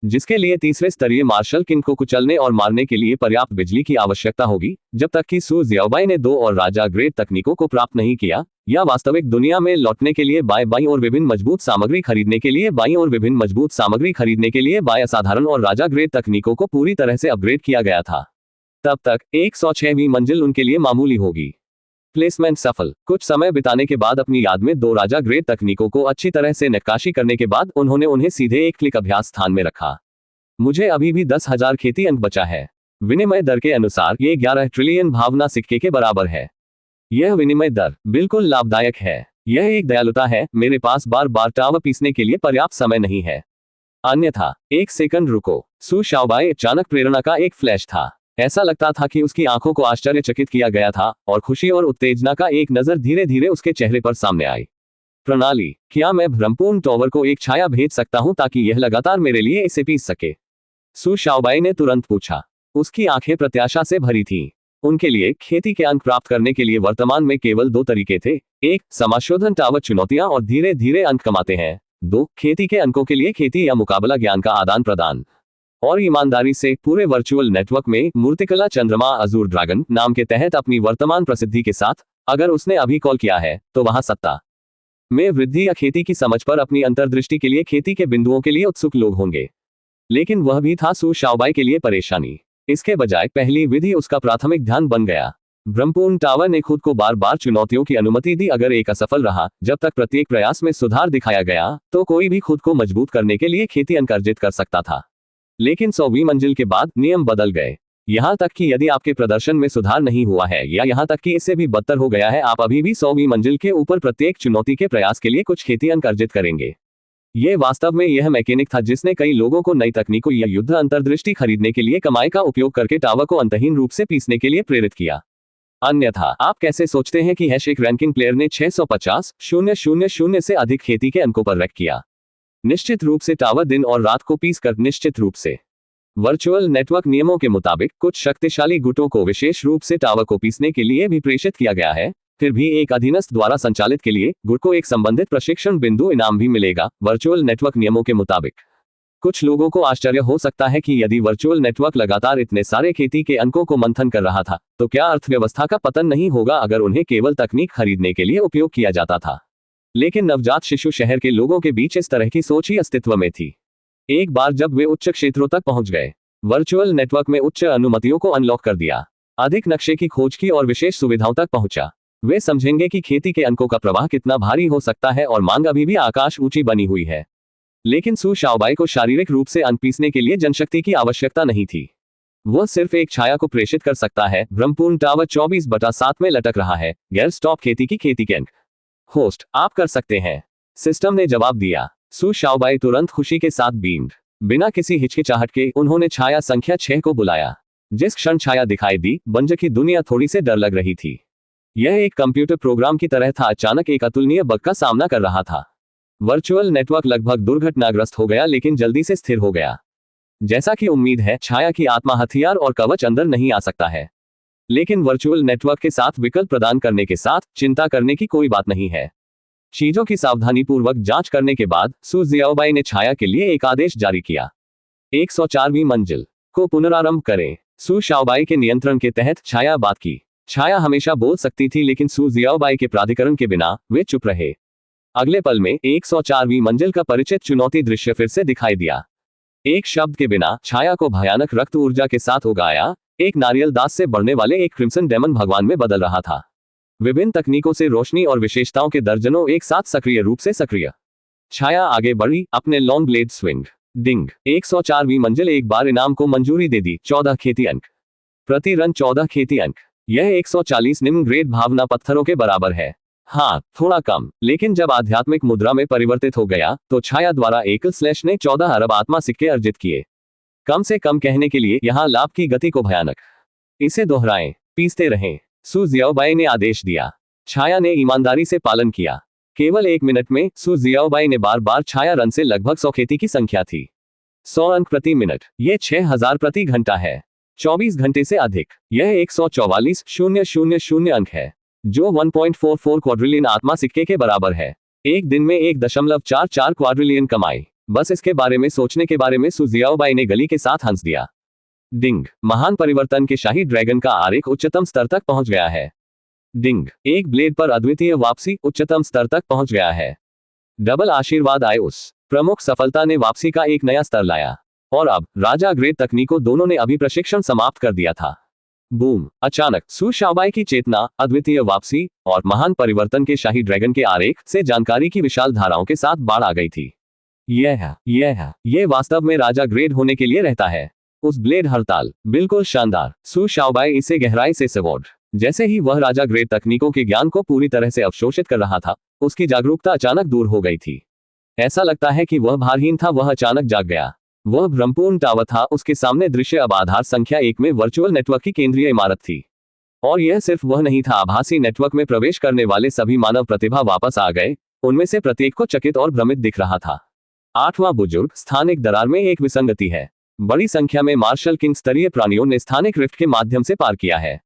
जिसके लिए तीसरे स्तरीय मार्शल किंग को कुचलने और मारने के लिए पर्याप्त बिजली की आवश्यकता होगी। जब तक कि सू जियाओबाई ने 2 और राजा ग्रेड तकनीकों को प्राप्त नहीं किया, या वास्तविक दुनिया में लौटने के लिए बाई और विभिन्न मजबूत सामग्री खरीदने के लिए बाई और विभिन्न मजबूत सामग्री खरीदने के लिए बाय असाधारण और राजा ग्रेड तकनीकों को पूरी तरह से अपग्रेड किया गया था, तब तक 106वीं मंजिल उनके लिए मामूली होगी। प्लेसमेंट सफल। कुछ समय बिताने के बाद अपनी याद में 2 राजा ग्रेड तकनीकों को अच्छी तरह से नक्काशी करने के बाद उन्होंने उन्हें सीधे एक क्लिक अभ्यास स्थान में रखा। मुझे अभी भी 10,000 खेती अंक बचा है। विनिमय दर के अनुसार ये 11 ट्रिलियन भावना सिक्के के बराबर है। यह विनिमय दर बिल्कुल लाभदायक है। यह एक दयालुता है, मेरे पास बार बार टावर पीसने के लिए पर्याप्त समय नहीं है। अन्यथा, 1 सेकंड रुको। सू शाओबाई अचानक प्रेरणा का एक फ्लैश था। ऐसा लगता था कि उसकी आंखों को आश्चर्यचकित किया गया था और खुशी और उत्तेजना का एक नजर धीरे धीरे उसके चेहरे पर सामने आई। प्रणाली, क्या मैं भ्रमपूर्ण टॉवर को एक छाया भेज सकता हूं ताकि यह लगातार मेरे लिए इसे पीस सके? सू शाओबाई ने तुरंत पूछा। उसकी आंखें प्रत्याशा से भरी थीं। उनके लिए खेती के अंक प्राप्त करने के लिए वर्तमान में केवल 2 तरीके थे। 1, समाशोधन टावर चुनौतियां और धीरे धीरे अंक कमाते हैं। 2, खेती के अंकों के लिए खेती या मुकाबला ज्ञान का आदान प्रदान। और ईमानदारी से पूरे वर्चुअल नेटवर्क में मूर्तिकला चंद्रमा अजूर ड्रैगन नाम के तहत अपनी वर्तमान प्रसिद्धि के साथ, अगर उसने अभी कॉल किया है तो वहां सत्ता में वृद्धि या खेती की समझ पर अपनी अंतर्दृष्टि के लिए खेती के बिंदुओं के लिए उत्सुक लोग होंगे। लेकिन वह भी था सू शाओबाई के लिए परेशानी। इसके बजाय पहली विधि उसका प्राथमिक ध्यान बन गया। भ्रमपूर्ण टावर ने खुद को बार बार चुनौतियों की अनुमति दी। अगर एक असफल रहा, जब तक प्रत्येक प्रयास में सुधार दिखाया गया, तो कोई भी खुद को मजबूत करने के लिए खेती अंक अर्जित कर सकता था। लेकिन 100वीं मंजिल के बाद नियम बदल गए। यहां तक कि यदि आपके प्रदर्शन में सुधार नहीं हुआ है या यहां तक कि इससे भी बदतर हो गया है, आप अभी भी 100वीं मंजिल के ऊपर प्रत्येक चुनौती के प्रयास के लिए कुछ खेती अंक अर्जित करेंगे। यह वास्तव में यह मैकेनिक था जिसने कई लोगों को नई तकनीकों या युद्ध अंतर्दृष्टि खरीदने के लिए कमाई का उपयोग करके टावर को अंतहीन रूप से पीसने के लिए प्रेरित किया। अन्यथा, आप कैसे सोचते हैं कि एक रैंकिंग प्लेयर ने 650,000 से अधिक खेती के अंकों पर रैंक किया? निश्चित रूप से टावर दिन और रात को पीस कर। निश्चित रूप से वर्चुअल नेटवर्क नियमों के मुताबिक कुछ शक्तिशाली गुटों को विशेष रूप से टावर को पीसने के लिए भी प्रेषित किया गया है। फिर भी एक अधीनस्थ द्वारा संचालित के लिए गुट को एक संबंधित प्रशिक्षण बिंदु इनाम भी मिलेगा। वर्चुअल नेटवर्क नियमों के मुताबिक कुछ लोगों को आश्चर्य हो सकता है कि यदि वर्चुअल नेटवर्क लगातार इतने सारे खेती के अंकों को मंथन कर रहा था, तो क्या अर्थव्यवस्था का पतन नहीं होगा अगर उन्हें केवल तकनीक खरीदने के लिए उपयोग किया जाता था? लेकिन नवजात शिशु शहर के लोगों के बीच इस तरह की सोच ही अस्तित्व में थी। एक बार जब वे उच्च क्षेत्रों तक पहुंच गए, वर्चुअल नेटवर्क में उच्च अनुमतियों को अनलॉक कर दिया, अधिक नक्शे की खोज की और विशेष सुविधाओं तक पहुंचा, वे समझेंगे कि खेती के अंकों का प्रवाह कितना भारी हो सकता है और मांग अभी भी आकाश ऊंची बनी हुई है। लेकिन सू शाओबाई को शारीरिक रूप से अंक पीसने के लिए जनशक्ति की आवश्यकता नहीं थी। वह सिर्फ एक छाया को प्रेषित कर सकता है। भ्रमपूर्ण टावर 24/7 में लटक रहा है। गैर स्टॉप खेती के अंक। होस्ट, आप कर सकते हैं, सिस्टम ने जवाब दिया। सू शाओबाई तुरंत खुशी के साथ बीम्ड। बिना किसी हिचकिचाहट के उन्होंने छाया संख्या 6 को बुलाया। जिस क्षण छाया दिखाई दी, बंज की दुनिया थोड़ी से डर लग रही थी। यह एक कंप्यूटर प्रोग्राम की तरह था, अचानक एक अतुलनीय बग का सामना कर रहा था। वर्चुअल नेटवर्क लगभग दुर्घटनाग्रस्त हो गया लेकिन जल्दी से स्थिर हो गया। जैसा कि उम्मीद है, छाया की आत्मा हथियार और कवच अंदर नहीं आ सकता है। लेकिन वर्चुअल नेटवर्क के साथ विकल्प प्रदान करने के साथ चिंता करने की कोई बात नहीं है। चीजों की सावधानीपूर्वक जांच करने के बाद सू जियाओबाई ने छाया के लिए एक आदेश जारी किया। 104वीं मंजिल को पुनरारंभ करें। सू शाओबाई के नियंत्रण के तहत छाया बात की। छाया हमेशा बोल सकती थी, लेकिन सू जियाओबाई के प्राधिकरण के बिना वे चुप रहे। अगले पल में 104वीं मंजिल का परिचित चुनौती दृश्य फिर से दिखाई दिया। एक शब्द के बिना छाया को भयानक रक्त ऊर्जा के साथ उगाया, एक नारियल दास से बढ़ने वाले एक क्रिम्सन डेमन भगवान में बदल रहा था। विभिन्न तकनीकों से रोशनी और विशेषताओं के दर्जनों एक साथ सक्रिय रूप से सक्रिय। छाया आगे बढ़ी, अपने लॉन्ग ब्लेड स्विंग। डिंग। 104वीं मंजिल एक बार इनाम को मंजूरी दे दी। 14 खेती अंक प्रति रन। 14 खेती अंक। यह 140 निम्न ग्रेड भावना पत्थरों के बराबर है। हाँ, थोड़ा कम, लेकिन जब आध्यात्मिक मुद्रा में परिवर्तित हो गया तो छाया द्वारा एकल स्लैश ने 14 अरब आत्मा सिक्के अर्जित किए। कम से कम कहने के लिए यहां लाभ की गति को भयानक। इसे दोहराएं, पीसते रहें, सू जियाओबाई ने आदेश दिया। छाया ने ईमानदारी से पालन किया। केवल 1 मिनट में सू जियाओबाई ने बार बार छाया रन से लगभग 100 खेती की संख्या थी। 100 अंक प्रति मिनट, यह 6000 प्रति घंटा है। 24 घंटे से अधिक, यह 144,000 अंक है, जो 1.44 क्वाड्रिलियन आत्मा सिक्के के बराबर है। एक दिन में 1.44 क्वाड्रिलियन कमाई। बस इसके बारे में सोचने के बारे में सू जियाओबाई ने गली के साथ हंस दिया। डिंग, महान परिवर्तन के शाही ड्रैगन का आरेख उच्चतम स्तर तक पहुंच गया है। डिंग, एक ब्लेड पर अद्वितीय वापसी उच्चतम स्तर तक पहुंच गया है। डबल आशीर्वाद आए, उस प्रमुख सफलता ने वापसी का एक नया स्तर लाया। और अब राजा ग्रेट तकनीकों दोनों ने अभी प्रशिक्षण समाप्त कर दिया था। बूम, अचानक सू शाओबाई की चेतना, अद्वितीय वापसी और महान परिवर्तन के शाही ड्रैगन के आरेख से जानकारी की विशाल धाराओं के साथ बाढ़ आ गई थी। यह वास्तव में राजा ग्रेट होने के लिए रहता है। उस ब्लेड हड़ताल, बिल्कुल शानदार। सू शाओबाई इसे गहराई से सवॉर्ड। जैसे ही वह राजा ग्रेट तकनीकों के ज्ञान को पूरी तरह से अवशोषित कर रहा था, उसकी जागरूकता अचानक दूर हो गई थी। ऐसा लगता है कि वह भारहीन था, वह अचानक जाग गया। वह भ्रमपूर्ण टावर था, उसके सामने दृश्य अब आधार संख्या 1 में वर्चुअल नेटवर्क की केंद्रीय इमारत थी। और यह सिर्फ वह नहीं था, आभासी नेटवर्क में प्रवेश करने वाले सभी मानव प्रतिभा वापस आ गए। उनमें से प्रत्येक को चकित और भ्रमित दिख रहा था। 8वां बुजुर्ग, स्थानिक दरार में एक विसंगति है। बड़ी संख्या में मार्शल किंग स्तरीय प्राणियों ने स्थानिक रिफ्ट के माध्यम से पार किया है।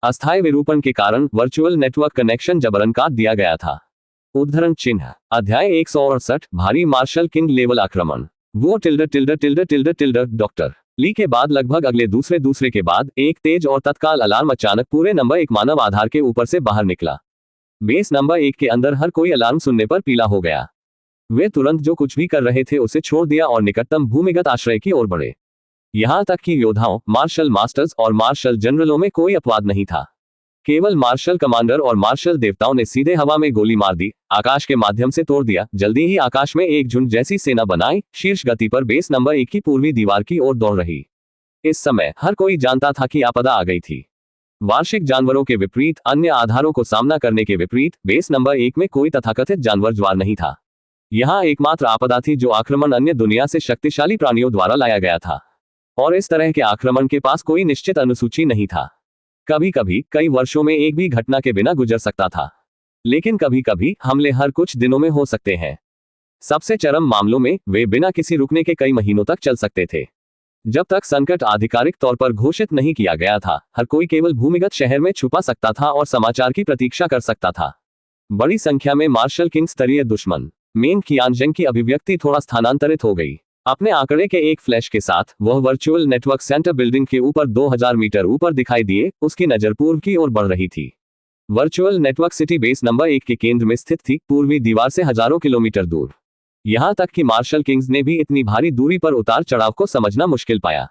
अस्थायी विरूपण के कारण वर्चुअल नेटवर्क कनेक्शन जबरन काट दिया गया था। उद्धरण चिन्ह, अध्याय 168, भारी मार्शल किंग लेवल आक्रमण। वो डॉक्टर ली के बाद लगभग अगले दूसरे के बाद एक तेज और तत्काल अलार्म अचानक पूरे नंबर 1 मानव आधार के ऊपर से बाहर निकला। बेस नंबर 1 के अंदर हर कोई अलार्म सुनने पर पीला हो गया। वे तुरंत जो कुछ भी कर रहे थे उसे छोड़ दिया और निकटतम भूमिगत आश्रय की ओर बढ़े। यहां तक कि योद्धाओं, मार्शल मास्टर्स और मार्शल जनरलों में कोई अपवाद नहीं था। केवल मार्शल कमांडर और मार्शल देवताओं ने सीधे हवा में गोली मार दी, आकाश के माध्यम से तोड़ दिया। जल्दी ही आकाश में एक झुंड जैसी सेना बनाई, शीर्ष गति पर बेस नंबर 1 की पूर्वी दीवार की ओर दौड़ रही। इस समय हर कोई जानता था कि आपदा आ गई थी। वार्षिक जानवरों के विपरीत, अन्य आधारों को सामना करने के विपरीत, बेस नंबर 1 में कोई तथाकथित जानवर ज्वार नहीं था। यहाँ एकमात्र आपदा थी जो आक्रमण अन्य दुनिया से शक्तिशाली प्राणियों द्वारा लाया गया था। और इस तरह के आक्रमण के पास कोई निश्चित अनुसूची नहीं था। कभी कभी कई वर्षों में एक भी घटना के बिना गुजर सकता था, लेकिन कभी कभी हमले हर कुछ दिनों में हो सकते हैं। सबसे चरम मामलों में वे बिना किसी रुकने के कई महीनों तक चल सकते थे। जब तक संकट आधिकारिक तौर पर घोषित नहीं किया गया था, हर कोई केवल भूमिगत शहर में छुपा सकता था और समाचार की प्रतीक्षा कर सकता था। बड़ी संख्या में मार्शल किंग स्तरीय दुश्मन। मेन कियानजेंग की अभिव्यक्ति थोड़ा स्थानांतरित हो गई। अपने आंकड़े के एक फ्लैश के साथ वह वर्चुअल नेटवर्क सेंटर बिल्डिंग के ऊपर 2000 मीटर ऊपर दिखाई दिए। उसकी नजर पूर्व की ओर बढ़ रही थी। Virtual network city base number 1 के केंद्र में स्थित थी, पूर्वी दीवार से हजारों किलोमीटर दूर। यहां तक कि मार्शल किंग्स ने भी इतनी भारी दूरी पर उतार चढ़ाव को समझना मुश्किल पाया।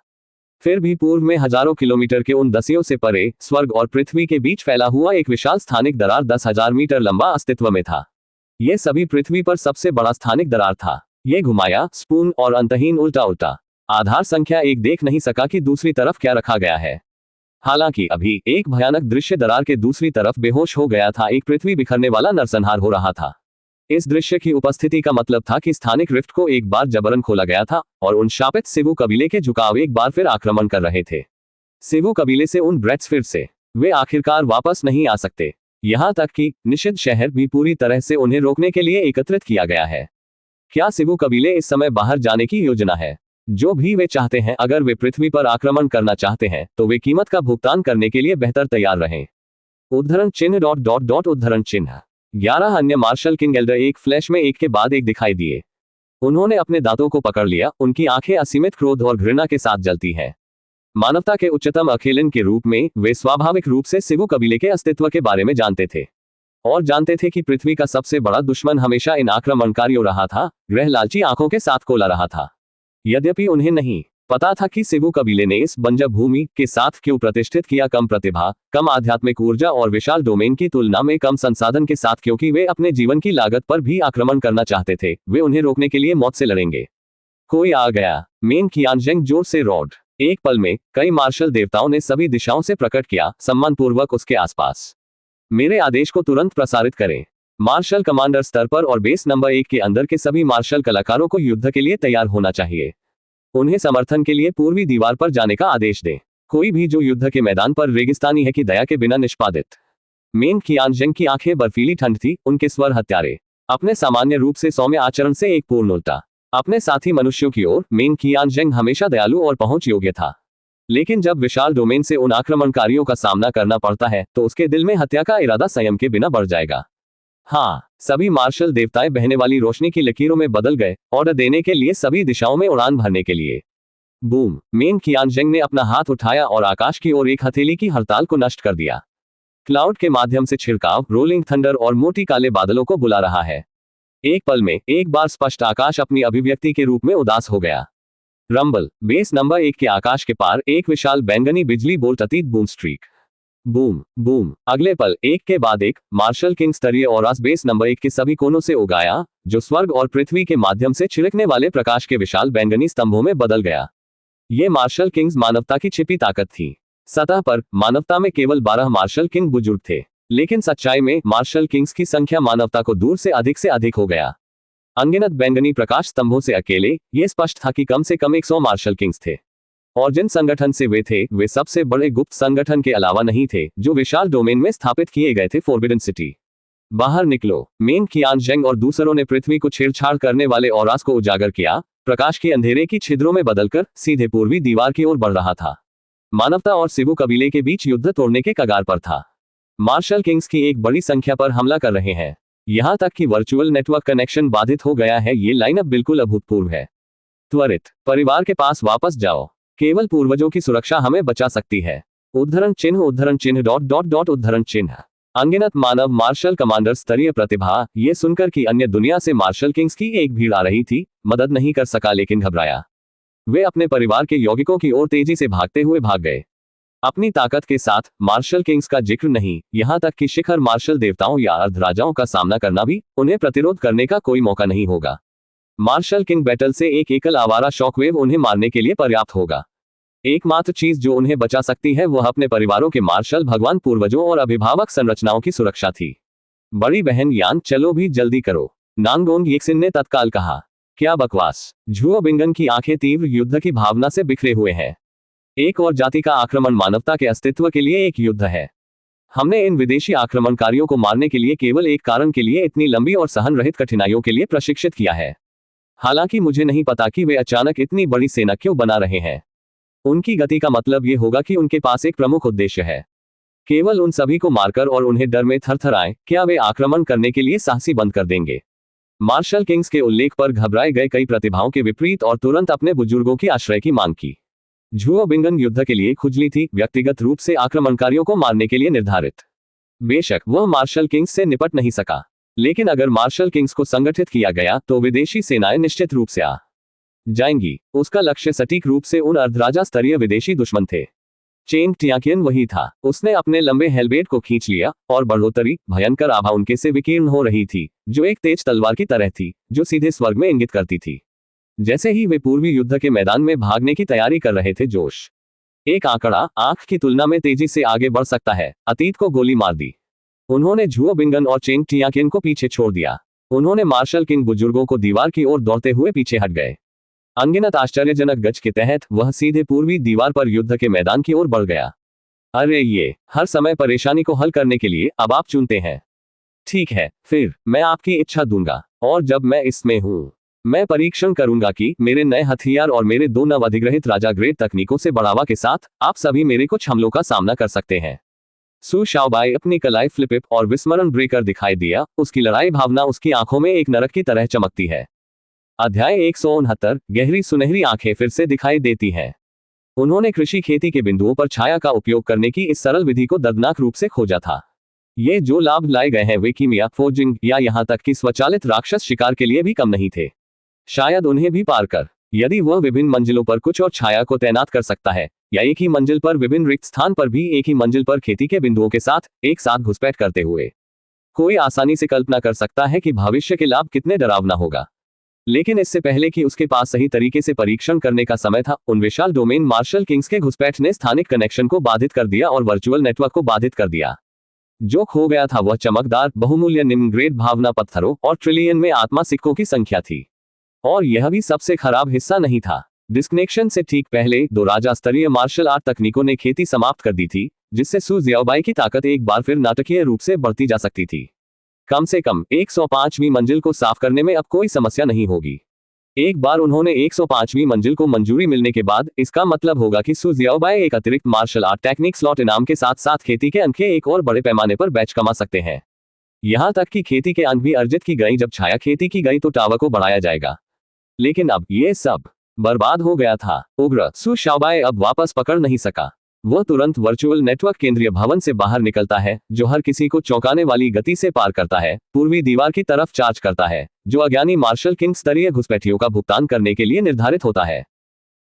फिर भी पूर्व में हजारों किलोमीटर के उन दसियों से परे, स्वर्ग और पृथ्वी के बीच फैला हुआ एक विशाल स्थानिक दरार 10,000 मीटर लंबा अस्तित्व में था। यह सभी पृथ्वी पर सबसे बड़ा स्थानिक दरार था। यह घुमाया, स्पून और अंतहीन उल्टा आधार संख्या 1 देख नहीं सका कि दूसरी तरफ क्या रखा गया है। हालांकि अभी एक भयानक दृश्य दरार के दूसरी तरफ बेहोश हो गया था। एक पृथ्वी बिखरने वाला नरसंहार हो रहा था। इस दृश्य की उपस्थिति का मतलब था कि स्थानिक रिफ्ट को एक बार जबरन खोला गया था और उन शापित सिवु कबीले के झुकाव एक बार फिर आक्रमण कर रहे थे। सिवु कबीले से उन ब्रेट्स फिर से, वे आखिरकार वापस नहीं आ सकते। यहां तक कि निषिद्ध शहर भी पूरी तरह से उन्हें रोकने के लिए एकत्रित किया गया है। क्या सिवु कबीले इस समय बाहर जाने की योजना है? जो भी वे चाहते हैं, अगर वे पृथ्वी पर आक्रमण करना चाहते हैं तो वे कीमत का भुगतान करने के लिए बेहतर तैयार रहें। उद्धरण चिन्ह उद्धरण चिन्ह 11 अन्य मार्शल किंग एल्डर एक फ्लैश में एक के बाद एक दिखाई दिए। उन्होंने अपने दांतों को पकड़ लिया, उनकी आंखें असीमित क्रोध और घृणा के साथ जलती हैं। मानवता के उच्चतम अखेलन के रूप में वे स्वाभाविक रूप से सिवु कबीले के अस्तित्व के बारे में जानते थे और जानते थे कि पृथ्वी का सबसे बड़ा दुश्मन हमेशा इन आक्रमणकारियों रहा था, ग्रह लालची आंखों के साथ कोला रहा था। यद्यपि उन्हें नहीं पता था कि सिवु कबीले ने इस बंजर भूमि के साथ क्यों प्रतिष्ठित किया कम प्रतिभा, कम आध्यात्मिक ऊर्जा और विशाल डोमेन की तुलना में कम संसाधन के साथ, क्योंकि वे अपने जीवन की लागत पर भी आक्रमण करना चाहते थे। वे उन्हें रोकने के लिए मौत से लड़ेंगे। कोई आ गया। मेन कियानजेंग जोर से रोड। एक पल में कई मार्शल देवताओं ने सभी दिशाओं से प्रकट किया, सम्मानपूर्वक उसके आसपास। मेरे आदेश को तुरंत प्रसारित करें। मार्शल कमांडर स्तर पर और बेस नंबर 1 के अंदर के सभी मार्शल कलाकारों को युद्ध के लिए तैयार होना चाहिए। उन्हें समर्थन के लिए पूर्वी दीवार पर जाने का आदेश दें। कोई भी जो युद्ध के मैदान पर रेगिस्तानी है कि दया के बिना निष्पादित। मेन कियानजेंग की आंखें बर्फीली ठंड थी, उनके स्वर हत्यारे। अपने सामान्य रूप से सौम्य आचरण से एक पूर्ण उल्टा। अपने साथी मनुष्यों की ओर मेन कियानजेंग हमेशा दयालु और पहुंच योग्य था, लेकिन जब विशाल डोमेन से उन आक्रमणकारियों का सामना करना पड़ता है तो उसके दिल में हत्या का इरादा संयम के बिना बढ़ जाएगा। हाँ, सभी मार्शल देवताएं बहने वाली रोशनी की लकीरों में बदल गए, ऑर्डर देने के लिए, सभी दिशाओं में उड़ान भरने के लिए। बूम! मेन कियानजेंग ने अपना हाथ उठाया और आकाश की ओर एक हथेली की हड़ताल को नष्ट कर दिया। क्लाउड के माध्यम से छिड़काव, रोलिंग थंडर और मोटी काले बादलों को बुला रहा है। एक पल में, एक बार स्पष्ट आकाश अपनी अभिव्यक्ति के रूप में उदास हो गया। रंबल, बेस नंबर 1 के आकाश के पार एक विशाल बैंगनी बिजली बोल्ट अतीत बूम स्ट्रीक। बूम बूम, अगले पल, एक के बाद एक, मार्शल किंग स्तरीय औरास बेस नंबर 1 के सभी कोनों से उगाया, जो स्वर्ग और पृथ्वी के माध्यम से छिड़कने वाले प्रकाश के विशाल बैंगनी स्तंभों में बदल गया। ये मार्शल किंग्स मानवता की छिपी ताकत थी। सतह पर, मानवता में केवल 12 मार्शल किंग बुजुर्ग थे, लेकिन सच्चाई में मार्शल किंग्स की संख्या मानवता को दूर से अधिक हो गया। अनगिनत बैंगनी प्रकाश स्तंभों से अकेले, यह स्पष्ट था कि कम से कम 100 मार्शल किंग्स थे। और जिन संगठन से वे थे, वे सबसे बड़े गुप्त संगठन के अलावा नहीं थे, जो विशाल डोमेन में स्थापित किए गए थे फोरबिडन सिटी। बाहर निकलो। मेन कियानजेंग और दूसरों ने पृथ्वी को छेड़छाड़ करने वाले औरास को उजागर किया, प्रकाश के अंधेरे की छिद्रों में बदलकर सीधे पूर्वी दीवार की ओर बढ़ रहा था। मानवता और सिबु कबीले के बीच युद्ध तोड़ने के कगार पर था। मार्शल किंग्स की एक बड़ी संख्या पर हमला कर रहे हैं। यहां तक कि वर्चुअल नेटवर्क कनेक्शन बाधित हो गया है। ये लाइनअप बिल्कुल अभूतपूर्व है। त्वरित परिवार के पास वापस जाओ। केवल पूर्वजों की सुरक्षा हमें बचा सकती है। उद्धरण चिन्ह उद्धरण चिन्ह। अनगिनत मानव मार्शल कमांडर स्तरीय प्रतिभा। ये सुनकर कि अन्य दुनिया से मार्शल किंग्स की एक भीड़ आ रही थी, मदद नहीं कर सका लेकिन घबराया। वे अपने परिवार के यौगिकों की ओर तेजी से भागते हुए भाग गए। अपनी ताकत के साथ मार्शल किंग्स का जिक्र नहीं, यहां तक कि शिखर मार्शल देवताओं या अर्धराजाओं का सामना करना भी, उन्हें प्रतिरोध करने का कोई मौका नहीं होगा। मार्शल किंग बैटल से एक एकल आवारा शॉकवेव उन्हें मारने के लिए पर्याप्त होगा। एकमात्र चीज जो उन्हें बचा सकती है वह अपने परिवारों के मार्शल भगवान पूर्वजों और अभिभावक संरचनाओं की सुरक्षा थी। बड़ी बहन यान, चलो भी जल्दी करो, नांगोंग येक्सिन ने तत्काल कहा। क्या बकवास। झुओ बिंगन की आंखें तीव्र युद्ध की भावना से बिखरे हुए हैं। एक और जाति का आक्रमण मानवता के अस्तित्व के लिए एक युद्ध है। हमने इन विदेशी आक्रमणकारियों को मारने के लिए केवल एक कारण के लिए इतनी लंबी और सहन रहित कठिनाइयों के लिए प्रशिक्षित किया है। हालांकि मुझे नहीं पता कि वे अचानक इतनी बड़ी सेना क्यों बना रहे हैं। उनकी गति का मतलब यह होगा कि उनके पास एक प्रमुख उद्देश्य है। केवल उन सभी को मारकर और उन्हें डर में थरथराएं, क्या वे आक्रमण करने के लिए साहसी बंद कर देंगे? मार्शल किंग्स के उल्लेख पर घबराए गए कई प्रतिभाओं के विपरीत और तुरंत अपने बुजुर्गों की आश्रय की मांग की। झुओ बिंगन युद्ध के लिए खुजली थी, व्यक्तिगत रूप से आक्रमणकारियों को मारने के लिए निर्धारित। बेशक वह मार्शल किंग्स से निपट नहीं सका, लेकिन अगर मार्शल किंग्स को संगठित किया गया तो विदेशी सेनाएं निश्चित रूप से आ जाएंगी। उसका लक्ष्य सटीक रूप से उन अर्धराजा स्तरीय विदेशी दुश्मन थे। चेंग टियाकियन वही था। उसने अपने लंबे हेलमेट को खींच लिया और बढ़ोतरी, भयंकर आभा उनके से विकीर्ण हो रही थी, जो एक तेज तलवार की तरह थी, जो सीधे स्वर्ग में इंगित करती थी। जैसे ही वे पूर्वी युद्ध के मैदान में भागने की तैयारी कर रहे थे, जोश। एक आंकड़ा आंख की तुलना में तेजी से आगे बढ़ सकता है, अतीत को गोली मार दी। उन्होंने झुओ बिंगन और चेंग टियाकियन को पीछे छोड़ दिया। उन्होंने मार्शल किंग बुजुर्गों को दीवार की ओर दौड़ते हुए पीछे हट गए। अनगिनत आश्चर्यजनक गज के तहत वह सीधे पूर्वी दीवार पर युद्ध के मैदान की ओर बढ़ गया। अरे ये हर समय परेशानी को हल करने के लिए अब आप चुनते हैं। ठीक है, फिर मैं आपकी इच्छा दूंगा, और जब मैं इसमें हूं, मैं परीक्षण करूंगा कि मेरे नए हथियार और मेरे 2 नव अधिग्रहित राजा ग्रेड तकनीकों से बढ़ावा के साथ आप सभी मेरे कुछ हमलों का सामना कर सकते हैं। सु शाओबाई अपनी कलाई फ्लिपिप और विस्मरण ब्रेकर दिखाई दिया। उसकी लड़ाई भावना उसकी आंखों में एक नरक की तरह चमकती है। अध्याय 169। गहरी सुनहरी आंखें फिर से दिखाई देती हैं। उन्होंने कृषि खेती के बिंदुओं पर छाया का उपयोग करने की इस सरल विधि को दर्दनाक रूप से खोजा था। ये जो लाभ लाए गए हैं वे कीमिया, फोर्जिंग या यहां तक कि स्वचालित राक्षस शिकार के लिए भी कम नहीं थे। शायद उन्हें भी पार कर, यदि वह विभिन्न मंजिलों पर कुछ और छाया को तैनात कर सकता है, या एक ही मंजिल पर विभिन्न रिक्त स्थान पर भी एक ही मंजिल पर खेती के बिंदुओं के साथ एक साथ घुसपैठ करते हुए, कोई आसानी से कल्पना कर सकता है कि भविष्य के लाभ कितने डरावना होगा। लेकिन इससे पहले कि उसके पास सही तरीके से परीक्षण करने का समय था, उन विशाल डोमेन मार्शल किंग्स के घुसपैठ ने स्थानिक कनेक्शन को बाधित कर दिया और वर्चुअल नेटवर्क को बाधित कर दिया। जो खो गया था वह चमकदार, बहुमूल्य निम्न ग्रेड भावना पत्थरों और ट्रिलियन में आत्मा सिक्कों की संख्या थी। और यह भी सबसे खराब हिस्सा नहीं था। डिस्कनेक्शन से ठीक पहले 2 राजा स्तरीय मार्शल आर्ट तकनीकों ने खेती समाप्त कर दी थी, जिससे सु जियाओबाई की ताकत एक बार फिर नाटकीय रूप से बढ़ती जा सकती थी। कम से कम 105वीं मंजिल को साफ करने में अब कोई समस्या नहीं होगी। एक बार उन्होंने 105वीं मंजिल को मंजूरी मिलने के बाद, इसका मतलब होगा कि सु जियाओबाई एक अतिरिक्त मार्शल आर्ट टेक्निक स्लॉट इनाम के साथ साथ खेती के अंक के एक और बड़े पैमाने पर बैच कमा सकते हैं। यहाँ तक कि खेती के अंक भी अर्जित की गई। जब छाया खेती की गई तो टावर को बढ़ाया जाएगा, लेकिन अब ये सब बर्बाद हो गया था। उग्र सु शाओबाई अब वापस पकड़ नहीं सका। वह तुरंत वर्चुअल नेटवर्क केंद्रीय भवन से बाहर निकलता है, जो हर किसी को चौंकाने वाली गति से पार करता है, पूर्वी दीवार की तरफ चार्ज करता है, जो अज्ञानी मार्शल किंग स्तरीय घुसपैठियों का भुगतान करने के लिए निर्धारित होता है।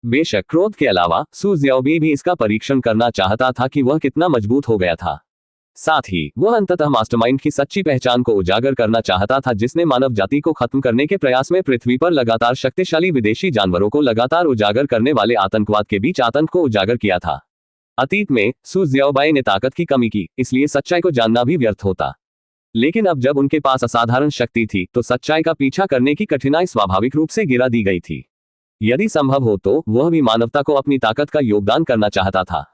बेशक क्रोध के अलावा सु जियाओबी भी इसका परीक्षण करना चाहता था कि वह कितना मजबूत हो गया था। साथ ही वह अंततः मास्टरमाइंड की सच्ची पहचान को उजागर करना चाहता था, जिसने मानव जाति को खत्म करने के प्रयास में पृथ्वी पर लगातार शक्तिशाली विदेशी जानवरों को लगातार उजागर करने वाले आतंकवाद के बीच आतंक को उजागर किया था। अतीत में सु जियाओबाई ने ताकत की कमी की, इसलिए सच्चाई को जानना भी व्यर्थ होता। लेकिन अब जब उनके पास असाधारण शक्ति थी तो सच्चाई का पीछा करने की कठिनाई स्वाभाविक रूप से गिरा दी गई थी। यदि संभव हो तो वह भी मानवता को अपनी ताकत का योगदान करना चाहता था।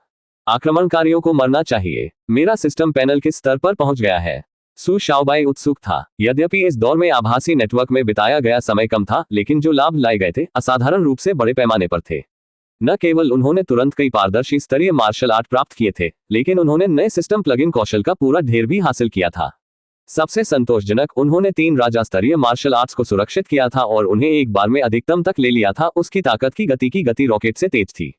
आक्रमणकारियों को मरना चाहिए। मेरा सिस्टम पैनल किस स्तर पर पहुंच गया है? सु शाओबाई उत्सुक था। यद्यपि इस दौर में आभासी नेटवर्क में बिताया गया समय कम था, लेकिन जो लाभ लाए गए थे असाधारण रूप से बड़े पैमाने पर थे। न केवल उन्होंने तुरंत कई पारदर्शी स्तरीय मार्शल आर्ट प्राप्त किए थे, लेकिन उन्होंने नए सिस्टम प्लगइन कौशल का पूरा ढेर भी हासिल किया था। सबसे संतोषजनक, उन्होंने 3 राजा स्तरीय मार्शल आर्ट्स को सुरक्षित किया था और उन्हें एक बार में अधिकतम तक ले लिया था। उसकी ताकत की गति रॉकेट से तेज थी।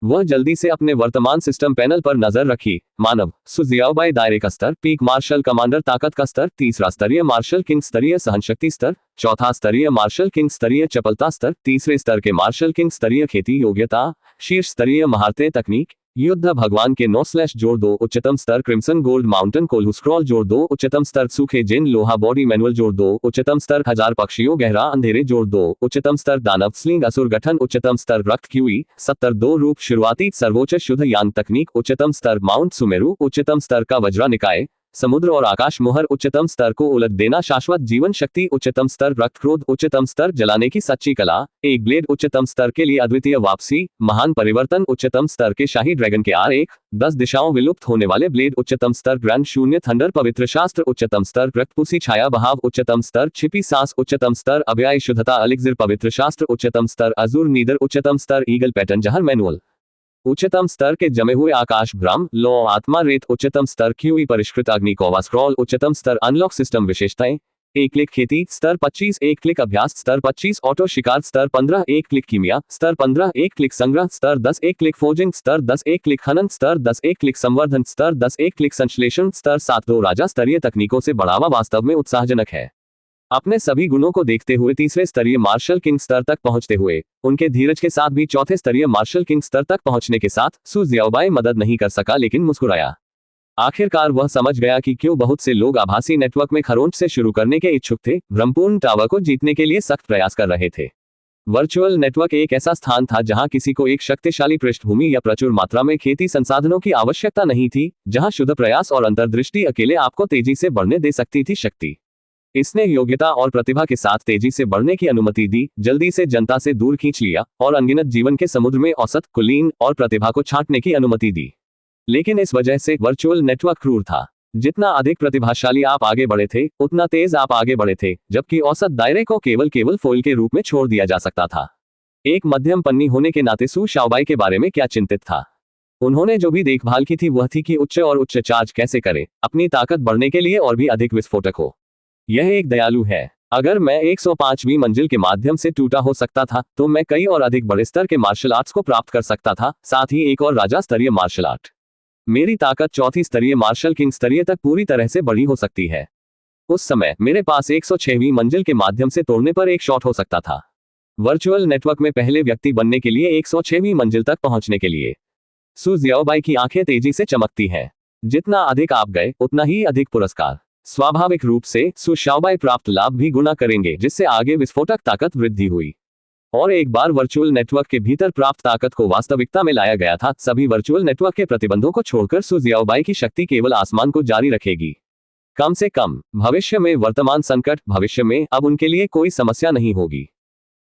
वह जल्दी से अपने वर्तमान सिस्टम पैनल पर नजर रखी। मानव सु जियाओबाई दायरे का स्तर, पीक मार्शल कमांडर ताकत का स्तर, तीसरा स्तरीय मार्शल किंग स्तरीय सहनशक्ति स्तर, चौथा स्तरीय मार्शल किंग स्तरीय चपलता स्तर, तीसरे स्तर के मार्शल किंग स्तरीय खेती योग्यता, शीर्ष स्तरीय महारतें तकनीक, युद्ध भगवान के 9/2 उच्चतम स्तर क्रिम्सन गोल्ड माउंटेन कोल्हू स्क्रॉल जोड़ 2 उच्चतम स्तर सूखे जिन लोहा बॉडी मैनुअल जोड़ 2 उच्चतम स्तर 1000 पक्षियों गहरा अंधेरे जोड़ 2 उच्चतम स्तर दानव स्लिंग असुर गठन उच्चतम स्तर रक्त क्यूई 72 रूप शुरुआती सर्वोच्च शुद्ध यान तकनीक उच्चतम स्तर माउंट सुमेरु उच्चतम स्तर का वज्रा निकाय समुद्र और आकाश मोहर उच्चतम स्तर को उलट देना शाश्वत जीवन शक्ति उच्चतम स्तर रक्त क्रोध उच्चतम स्तर जलाने की सच्ची कला एक ब्लेड उच्चतम स्तर के लिए अद्वितीय वापसी महान परिवर्तन उच्चतम स्तर के शाही ड्रैगन के R1 10 दिशाओं विलुप्त होने वाले ब्लेड उच्चतम स्तर ग्रैंड शून्य थंडर पवित्र शास्त्र उच्चतम स्तर रक्तपुसी छाया बहाव उच्चतम स्तर छिपी सांस उच्चतम स्तर अभ्याय शुद्धता अलिक्जिर पवित्र शास्त्र उच्चतम स्तर अजूर नीदर उच्चतम स्तर ईगल पैटर्न जहर मैनुअल उच्चतम स्तर के जमे हुए आकाश ब्रह्म लौ आत्मा रेत उच्चतम स्तर क्यूई परिष्कृत अग्नि कोवा स्क्रॉल उच्चतम स्तर अनलॉक सिस्टम विशेषताएं एक क्लिक खेती स्तर 25 एक क्लिक अभ्यास स्तर 25 ऑटो शिकार स्तर 15 एक क्लिक कीमिया स्तर 15 एक क्लिक संग्रह स्तर 10 एक क्लिक फोर्जिंग स्तर 10 एक क्लिक खनन स्तर 10 एक क्लिक संवर्धन स्तर 10 एक क्लिक संश्लेषण स्तर 7 2 राजा स्तरीय तकनीकों से बढ़ावा वास्तव में उत्साहजनक है। अपने सभी गुणों को देखते हुए तीसरे स्तरीय मार्शल किंग स्तर तक पहुंचते हुए उनके धीरज के साथ भी चौथे स्तरीय मार्शल किंग स्तर तक पहुंचने के साथ सु जियाओबाई मदद नहीं कर सका, लेकिन मुस्कुराया। आखिरकार वह समझ गया कि क्यों बहुत से लोग आभासी नेटवर्क में खरोंच से शुरू करने के इच्छुक थे, ब्रह्मपूर्ण टावर को जीतने के लिए सख्त प्रयास कर रहे थे। वर्चुअल नेटवर्क एक ऐसा स्थान था जहां किसी को एक शक्तिशाली पृष्ठभूमि या प्रचुर मात्रा में खेती संसाधनों की आवश्यकता नहीं थी, जहां शुद्ध प्रयास और अंतर्दृष्टि अकेले आपको तेजी से बढ़ने दे सकती थी। शक्ति इसने योग्यता और प्रतिभा के साथ तेजी से बढ़ने की अनुमति दी, जल्दी से जनता से दूर खींच लिया और अनगिनत जीवन के समुद्र में औसत कुलीन और प्रतिभा को छांटने की अनुमति दी। लेकिन इस वजह से वर्चुअल नेटवर्क क्रूर था। जितना अधिक प्रतिभाशाली आप आगे बढ़े थे, उतना तेज आप आगे बढ़े थे, जबकि औसत दायरे को केवल फोइल के रूप में छोड़ दिया जा सकता था। एक मध्यम पन्नी होने के नाते सु शाओबाई के बारे में क्या चिंतित था? उन्होंने जो भी देखभाल की थी वह थी कि उच्च चार्ज कैसे करें, अपनी ताकत बढ़ने के लिए और भी अधिक विस्फोटक हो। यह एक दयालु है। अगर मैं 105वीं मंजिल के माध्यम से टूटा हो सकता था, तो मैं कई और अधिक बड़े स्तर के मार्शल आर्ट्स को प्राप्त कर सकता था, साथ ही एक और राजा स्तरीय मार्शल आर्ट। मेरी ताकत चौथी स्तरीय मार्शल किंग स्तरीय तक पूरी तरह से बड़ी हो सकती है। उस समय मेरे पास 106वीं मंजिल के माध्यम से तोड़ने पर एक शॉट हो सकता था। वर्चुअल नेटवर्क में पहले व्यक्ति बनने के लिए 106वीं मंजिल तक पहुंचने के लिए सु जियाओबाई की आंखें तेजी से चमकती हैं। जितना अधिक आप गए, उतना ही अधिक पुरस्कार। स्वाभाविक रूप से सु शाओबाई प्राप्त लाभ भी गुना करेंगे, जिससे आगे विस्फोटक ताकत वृद्धि हुई। और एक बार वर्चुअल नेटवर्क के भीतर प्राप्त ताकत को वास्तविकता में लाया गया था, सभी वर्चुअल नेटवर्क के प्रतिबंधों को छोड़कर सु जियाओबाई की शक्ति केवल आसमान को जारी रखेगी। कम से कम भविष्य में वर्तमान संकट, भविष्य में अब उनके लिए कोई समस्या नहीं होगी।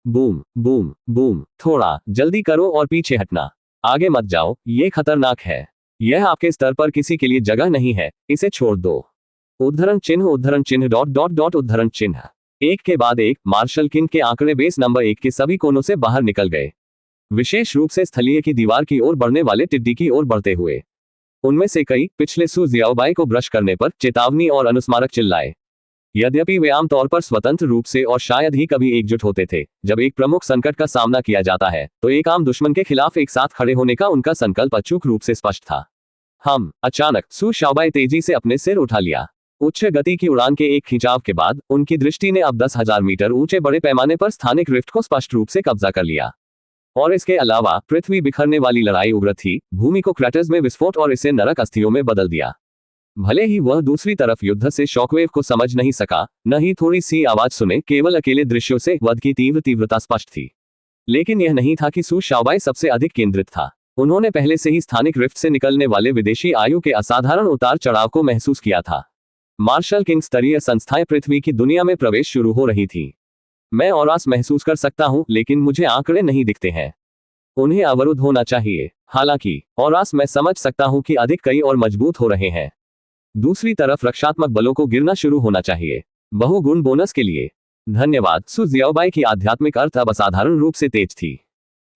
बूम बूम बूम, थोड़ा जल्दी करो और पीछे हटना, आगे मत जाओ, ये खतरनाक है। यह आपके स्तर पर किसी के लिए जगह नहीं है, इसे छोड़ दो। उद्धरण चिन्ह उद्धरण चिन्ह डॉट डॉट डॉट उद्धरण चिन्ह। एक के बाद एक मार्शल किंग के आंकड़े बेस नंबर 1 के सभी कोनों से बाहर निकल गए, विशेष रूप से स्थलीय की दीवार की ओर बढ़ने वाले टिड्डी की ओर बढ़ते हुए। उनमें से कई पिछले सु जियाओबाई को ब्रश करने पर चेतावनी और अनुस्मारक चिल्लाए। यद्यपि वे आमतौर पर स्वतंत्र रूप से और शायद ही कभी एकजुट होते थे, जब एक प्रमुख संकट का सामना किया जाता है तो एक आम दुश्मन के खिलाफ एक साथ खड़े होने का उनका संकल्प अचूक रूप से स्पष्ट था। अचानक सु शाओबाई तेजी से अपने सिर उठा लिया। उच्च गति की उड़ान के एक खिंचाव के बाद उनकी दृष्टि ने अब 10,000 मीटर ऊंचे बड़े पैमाने पर स्थानिक रिफ्ट को स्पष्ट रूप से कब्जा कर लिया। और इसके अलावा पृथ्वी बिखरने वाली लड़ाई उग्र थी, भूमि को क्रैटर्स में विस्फोट और इसे नरक अस्थियों में बदल दिया। भले ही वह दूसरी तरफ युद्ध से शॉकवेव को समझ नहीं सका, न ही थोड़ी सी आवाज सुने, केवल अकेले दृश्यों से वध की तीव्रता स्पष्ट थी। लेकिन यह नहीं था कि सु शाओबाई सबसे अधिक केंद्रित था। उन्होंने पहले से ही स्थानिक रिफ्ट से निकलने वाले विदेशी आयु के असाधारण उतार चढ़ाव को महसूस किया था। मार्शल किंग स्तरीय संस्थाएं पृथ्वी की दुनिया में प्रवेश शुरू हो रही थी। मैं औरास महसूस कर सकता हूं, लेकिन मुझे आंकड़े नहीं दिखते हैं। उन्हें अवरुद्ध होना चाहिए। हालांकि औरास मैं समझ सकता हूं कि अधिक कई और मजबूत हो रहे हैं। दूसरी तरफ रक्षात्मक बलों को गिरना शुरू होना चाहिए, बहुगुण बोनस के लिए। धन्यवाद। सु जियाओबाई की आध्यात्मिक अर्थ अब असाधारण रूप से तेज थी।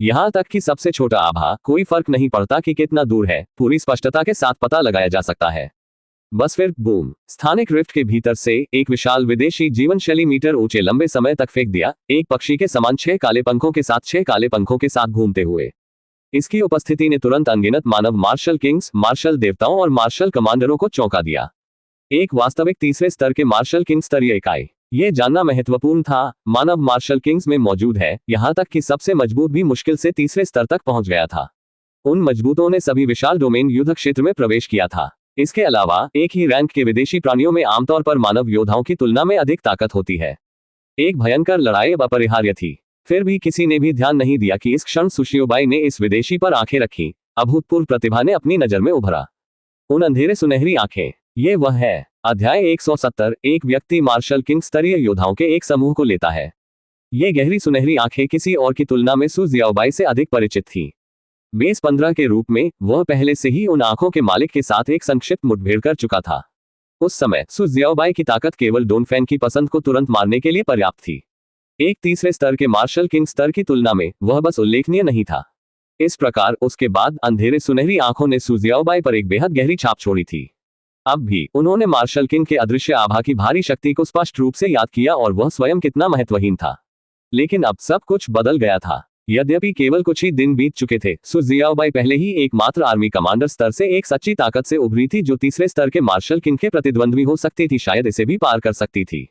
यहां तक कि सबसे छोटा आभा, कोई फर्क नहीं पड़ता कि कितना दूर है, पूरी स्पष्टता के साथ पता लगाया जा सकता है। बस फिर बूम, स्थानिक रिफ्ट के भीतर से एक विशाल विदेशी जीवन शैली मीटर ऊंचे लंबे समय तक फेंक दिया, एक पक्षी के समान 6 काले पंखों के साथ घूमते हुए। इसकी उपस्थिति ने तुरंत अनगिनत मानव मार्शल किंग्स, मार्शल देवताओं और मार्शल कमांडरों को चौंका दिया। एक वास्तविक तीसरे स्तर के मार्शल किंग स्तरीय इकाई। ये जानना महत्वपूर्ण था, मानव मार्शल किंग्स में मौजूद है, यहां तक कि सबसे मजबूत भी मुश्किल से तीसरे स्तर तक पहुंच गया था। उन मजबूतों ने सभी विशाल डोमेन युद्ध क्षेत्र में प्रवेश किया था। इसके अलावा एक ही रैंक के विदेशी प्राणियों में आमतौर पर मानव योद्धाओं की तुलना में अधिक ताकत होती है। एक भयंकर लड़ाई अब अपरिहार्य थी। फिर भी किसी ने भी ध्यान नहीं दिया कि इस क्षण सु शाओबाई ने इस विदेशी पर आंखें रखी। अभूतपूर्व प्रतिभा ने अपनी नजर में उभरा। उन अंधेरे सुनहरी आंखें, ये वह है। अध्याय 170। एक व्यक्ति मार्शल किंग स्तरीय योद्धाओं के एक समूह को लेता है। ये गहरी सुनहरी आंखें किसी और की तुलना में सु जियाओबाई से अधिक परिचित थी। बेस 15 के रूप में वह पहले से ही उन आंखों के मालिक के साथ एक संक्षिप्त मुठभेड़ कर चुका था। उस समय सु जियाओबाई की ताकत केवल डोनफैन की पसंद को तुरंत मारने के लिए पर्याप्त थी। एक तीसरे स्तर के मार्शल किंग स्तर की तुलना में वह बस उल्लेखनीय नहीं था। इस प्रकार उसके बाद अंधेरे सुनहरी आंखों ने सु जियाओबाई पर एक बेहद गहरी छाप छोड़ी थी। अब भी उन्होंने मार्शल किंग के अदृश्य आभा की भारी शक्ति को स्पष्ट रूप से याद किया और वह स्वयं कितना महत्वहीन था। लेकिन अब सब कुछ बदल गया था। यद्यपि केवल कुछ ही दिन बीत चुके थे, सु जियाओबाई पहले ही एकमात्र आर्मी कमांडर स्तर से एक सच्ची ताकत से उभरी थी जो तीसरे स्तर के मार्शल किंग के प्रतिद्वंद्वी हो सकती थी, शायद इसे भी पार कर सकती थी।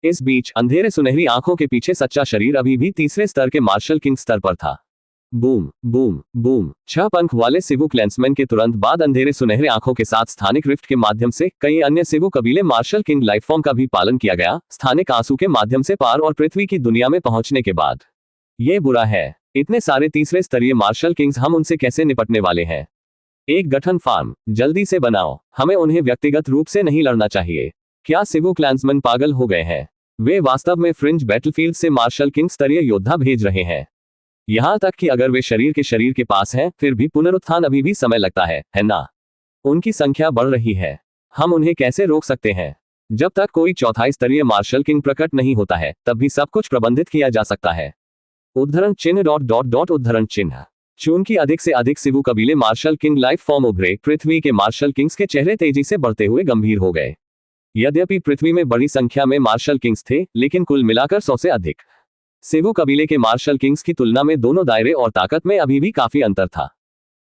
इस बीच अंधेरे सुनहरी आंखों के पीछे सच्चा शरीर अभी भी तीसरे स्तर के मार्शल किंग स्तर पर था। Boom boom boom. 6 पंख वाले सिवु क्लैंसमैन के तुरंत बाद अंधेरे सुनहरे आंखों के साथ स्थानिक रिफ्ट के माध्यम से कई अन्य सिवु कबीले मार्शल किंग लाइफ फॉर्म का भी पालन किया गया, स्थानिक आंसू के माध्यम से पार और पृथ्वी की दुनिया में पहुंचने के बाद। ये बुरा है, इतने सारे तीसरे स्तरीय मार्शल किंग्स, हम उनसे कैसे निपटने वाले हैं? एक गठन फार्म जल्दी से बनाओ, हमें उन्हें व्यक्तिगत रूप से नहीं लड़ना चाहिए। क्या सिवु क्लैंसमैन पागल हो गए हैं? वे वास्तव में फ्रिंज बैटलफील्ड से मार्शल किंग स्तरीय योद्धा भेज रहे हैं। यहां तक कि अगर वे शरीर के पास हैं, फिर भी पुनरुत्थान अभी भी समय लगता है ना? उनकी संख्या बढ़ रही है। हम उन्हें कैसे रोक सकते हैं? जब तक कोई चौथाई स्तरीय मार्शल किंग प्रकट नहीं होता है, तब भी सब कुछ प्रबंधित किया जा सकता है। उद्धरण चिन्ह उद्धरण चिन्ह। चूंकि अधिक से अधिक सिवु कबीले मार्शल किंग लाइफ फॉर्म उभरे, पृथ्वी के मार्शल किंग्स के चेहरे तेजी से बढ़ते हुए गंभीर हो गए। यद्यपि पृथ्वी में बड़ी संख्या में मार्शल किंग्स थे, लेकिन कुल मिलाकर 100 से अधिक सिवु कबीले के मार्शल किंग्स की तुलना में दोनों दायरे और ताकत में अभी भी काफी अंतर था।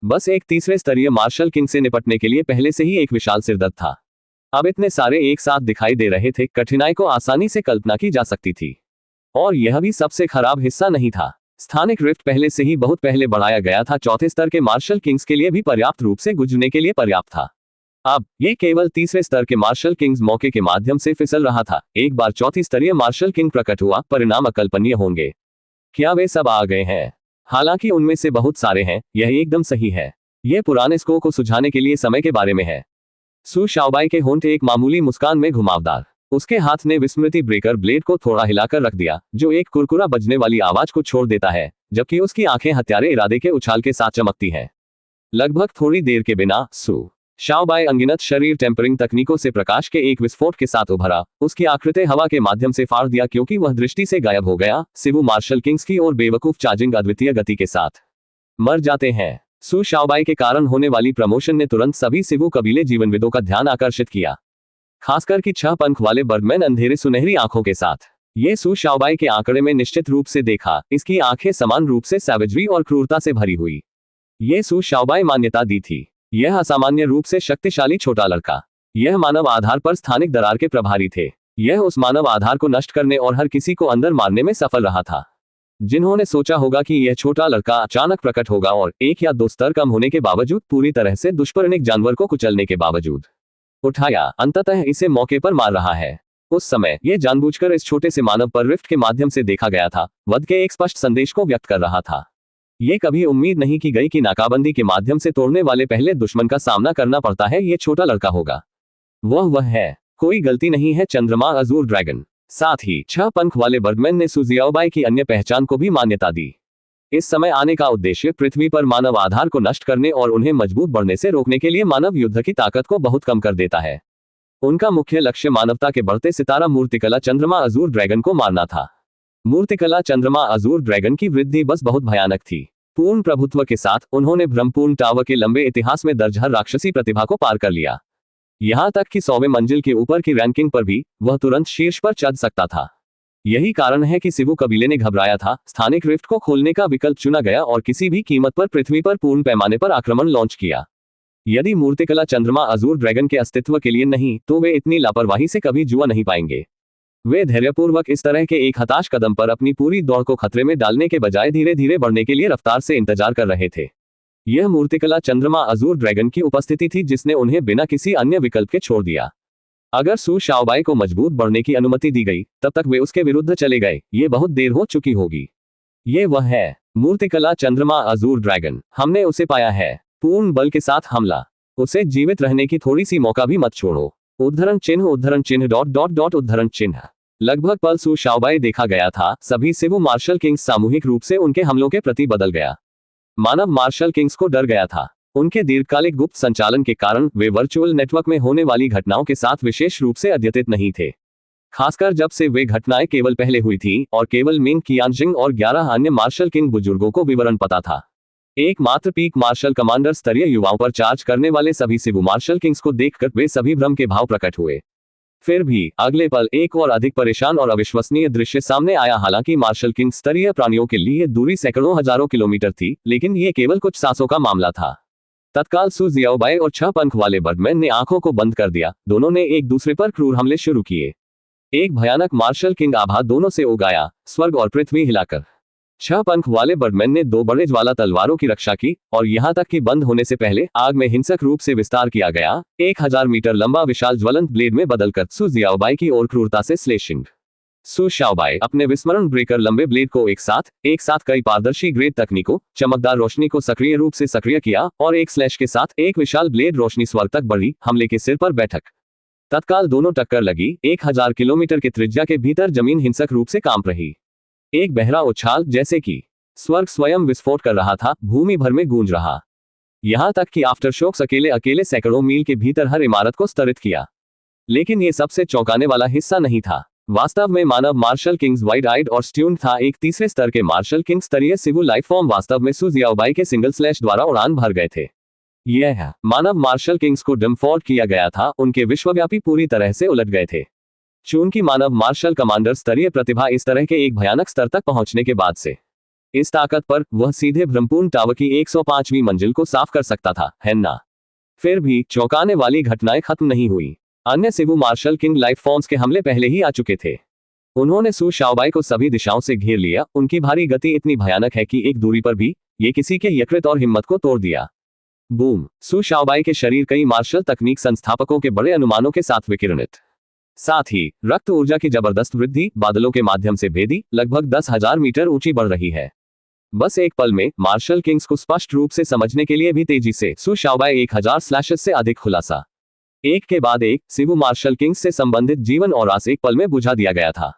बस एक तीसरे स्तरीय मार्शल किंग से निपटने के लिए पहले से ही एक विशाल सिरदर्द था। अब इतने सारे एक साथ दिखाई दे रहे थे, कठिनाई को आसानी से कल्पना की जा सकती थी। और यह भी सबसे खराब हिस्सा नहीं था। स्थानिक रिफ्ट पहले से ही बहुत पहले बढ़ाया गया था, चौथे स्तर के मार्शल किंग्स के लिए भी पर्याप्त रूप से गुजरने के लिए पर्याप्त था। अब ये केवल तीसरे स्तर के मार्शल किंग्स मौके के माध्यम से फिसल रहा था। एक बार चौथी स्तरीय मार्शल किंग प्रकट हुआ, परिणाम अकल्पनीय होंगे। क्या वे सब आ गए हैं? हालांकि उनमें से बहुत सारे हैं, यह एकदम सही है। यह पुराने स्को को सुझाने के लिए समय के बारे में है। सु शाओबाई के होंठ एक मामूली मुस्कान में घुमावदार। उसके हाथ ने विस्मृति ब्रेकर ब्लेड को थोड़ा हिलाकर रख दिया, जो एक कुरकुरा बजने वाली आवाज को छोड़ देता है, जबकि उसकी आंखें हत्यारे इरादे के उछाल के साथ चमकती हैं। लगभग थोड़ी देर के बिना सु शाओबाई अनगिनत शरीर टेम्परिंग तकनीकों से प्रकाश के एक विस्फोट के साथ उभरा। उसकी आकृति हवा के माध्यम से फाड़ दिया क्योंकि वह दृष्टि से गायब हो गया। सिवु मार्शल किंग्स की और बेवकूफ चार्जिंग अद्वितीय गति के साथ मर जाते हैं। सु शाओबाई के कारण होने वाली प्रमोशन ने तुरंत सभी सिवु कबीले जीवनविदों का ध्यान आकर्षित किया। खासकर कि 6 पंख वाले बर्गमैन अंधेरे सुनहरी आंखों के साथ। ये सू शाओबाई के आंकड़े में निश्चित रूप से देखा, इसकी आंखें समान रूप से सैवेजरी और क्रूरता से भरी हुई। ये सू शाओबाई मान्यता दी थी, यह असामान्य रूप से शक्तिशाली छोटा लड़का। यह मानव आधार पर स्थानिक दरार के प्रभारी थे। यह उस मानव आधार को नष्ट करने और हर किसी को अंदर मारने में सफल रहा था। जिन्होंने सोचा होगा कि यह छोटा लड़का अचानक प्रकट होगा और 1 या 2 स्तर कम होने के बावजूद पूरी तरह से दुष्परिणिक जानवर को कुचलने के बावजूद उठाया, अंततः इसे मौके पर मार रहा है। उस समय यह जानबूझकर इस छोटे से मानव पर रिफ्ट के माध्यम से देखा गया था, वध के एक स्पष्ट संदेश को व्यक्त कर रहा था। ये कभी उम्मीद नहीं की गई कि नाकाबंदी के माध्यम से तोड़ने वाले पहले दुश्मन का सामना करना पड़ता है ये छोटा लड़का होगा। वह है, कोई गलती नहीं है, चंद्रमा अजूर ड्रैगन। साथ ही 6 पंख वाले बर्गमैन ने सू जियाओबाई की अन्य पहचान को भी मान्यता दी। इस समय आने का उद्देश्य पृथ्वी पर मानव आधार को नष्ट करने और उन्हें मजबूत बढ़ने से रोकने के लिए मानव युद्ध की ताकत को बहुत कम कर देता है। उनका मुख्य लक्ष्य मानवता के बढ़ते सितारा मूर्तिकला चंद्रमा अजूर ड्रैगन को मारना था। मूर्तिकला चंद्रमा अजूर ड्रैगन की वृद्धि बस बहुत भयानक थी। पूर्ण प्रभुत्व के साथ उन्होंने ब्रह्मपूर्ण टावर के लंबे इतिहास में दर्ज हर राक्षसी प्रतिभा को पार कर लिया। यहां तक कि 100वें मंजिल के ऊपर की रैंकिंग पर भी वह तुरंत शीर्ष पर चढ़ सकता था। यही कारण है कि सिवु कबीले ने घबराया था, स्थानिक रिफ्ट को खोलने का विकल्प चुना गया और किसी भी कीमत पर पृथ्वी पर पूर्ण पैमाने पर आक्रमण लॉन्च किया। यदि मूर्तिकला चंद्रमा अजूर ड्रैगन के अस्तित्व के लिए नहीं, तो वे इतनी लापरवाही से कभी जुआ नहीं पाएंगे। वे धैर्यपूर्वक इस तरह के एक हताश कदम पर अपनी पूरी दौड़ को खतरे में डालने के बजाय धीरे धीरे बढ़ने के लिए रफ्तार से इंतजार कर रहे थे। यह मूर्तिकला चंद्रमा अजूर ड्रैगन की उपस्थिति थी जिसने उन्हें बिना किसी अन्य विकल्प के छोड़ दिया। अगर सू शाओबाई को मजबूत बढ़ने की अनुमति दी गई, तब तक वे उसके विरुद्ध चले गए। ये बहुत देर हो चुकी होगी। ये वह है, मूर्तिकला चंद्रमा अजूर ड्रैगन। हमने उसे पाया है। पूर्ण बल के साथ हमला। उसे जीवित रहने की थोड़ी सी मौका भी मत छोड़ो। उद्धरण चिन्ह उद्धरण चिन्ह। लगभग पल सू शाओबाई देखा गया था। सभी सिवु मार्शल किंग्स सामूहिक रूप से उनके हमलों के प्रति बदल गया। मानव मार्शल किंग्स को डर गया था। उनके दीर्घकालिक गुप्त संचालन के कारण वे वर्चुअल नेटवर्क में होने वाली घटनाओं के साथ विशेष रूप से अद्यतित नहीं थे, खासकर जब से वे घटनाएं केवल पहले हुई थी और केवल मिंग कियानजिंग और 11 अन्य मार्शल किंग बुजुर्गों को विवरण पता था। एकमात्र पीक मार्शल कमांडर स्तरीय युवाओं पर चार्ज करने वाले सभी सिवु मार्शल किंग्स को देखकर वे सभी भ्रम के भाव प्रकट हुए। फिर भी अगले पल एक और अधिक परेशान और अविश्वसनीय दृश्य सामने आया। हालांकि मार्शल किंग स्तरीय प्राणियों के लिए दूरी सैकड़ों हजारों किलोमीटर थी, लेकिन ये केवल कुछ सांसों का मामला था। तत्काल सू जियाओबाई और 6 पंख वाले बर्गमैन ने आंखों को बंद कर दिया। दोनों ने एक दूसरे पर क्रूर हमले शुरू किए। एक भयानक मार्शल किंग आभा दोनों से उगाया, स्वर्ग और पृथ्वी हिलाकर। 6 पंख वाले बर्गमैन ने 2 बड़े ज्वाला तलवारों की रक्षा की और यहां तक कि बंद होने से पहले आग में हिंसक रूप से विस्तार किया गया। 1000 मीटर लंबा विशाल ज्वलंत ब्लेड में बदलकर सू जियाओबाई की ओर क्रूरता से स्लेशिंग। सू शाओबाई अपने विस्मरण ब्रेकर लंबे ब्लेड को एक साथ कई पारदर्शी ग्रेड तकनीकों, चमकदार रोशनी को सक्रिय रूप से सक्रिय किया और एक स्लैश के साथ एक विशाल ब्लेड रोशनी स्वर्ग तक बढ़ी। हमले के सिर पर बैठक। तत्काल दोनों टक्कर लगी। 1000 किलोमीटर के त्रिज्या के भीतर जमीन हिंसक रूप से कांप रही। एक बहरा उछाल, जैसे कि स्वर्ग स्वयं विस्फोट कर रहा था, भूमि भर में गूंज रहा। यहां तक कि आफ्टरशॉक्स अकेले सैकड़ों मील के भीतर हर इमारत को स्तरित किया। लेकिन यह सबसे चौंकाने वाला हिस्सा नहीं था। वास्तव में मानव मार्शल किंग्स वाइड आइड और स्ट्यून्ड था। एक तीसरे स्तर के मार्शल किंग स्तरीय सिवु लाइफ फॉर्म वास्तव में सू जियाओबाई के सिंगल स्लैश द्वारा उड़ान भर गए थे। यह मानव मार्शल किंग्स को डिमफॉल्ट किया गया था। उनके विश्वव्यापी पूरी तरह से उलट गए थे। चूंकि मानव मार्शल कमांडर स्तरीय प्रतिभा इस तरह के एक भयानक स्तर तक पहुंचने के बाद से इस ताकत पर वह सीधे ब्रह्मपूर्ण टावर की 105वीं मंजिल को साफ कर सकता था, है ना? फिर भी चौंकाने वाली घटनाएं खत्म नहीं हुई। अन्य सिवु मार्शल किंग लाइफ फॉर्म्स के हमले पहले ही आ चुके थे। उन्होंने सू शाओबाई को सभी दिशाओं से घेर लिया। उनकी भारी गति इतनी भयानक है कि एक दूरी पर भी ये किसी के यकृत और हिम्मत को तोड़ दिया। बूम! सू शाओबाई के शरीर कई मार्शल तकनीक संस्थापकों के बड़े अनुमानों के साथ विकिरणित। साथ ही रक्त ऊर्जा की जबरदस्त वृद्धि बादलों के माध्यम से भेदी लगभग 10,000 मीटर ऊंची बढ़ रही है। बस एक पल में मार्शल किंग्स को स्पष्ट रूप से समझने के लिए भी तेजी से सू शाओबाई 1000 स्लैशेस से अधिक खुलासा एक के बाद एक सिवु मार्शल किंग्स से संबंधित जीवन और आस एक पल में बुझा दिया गया था।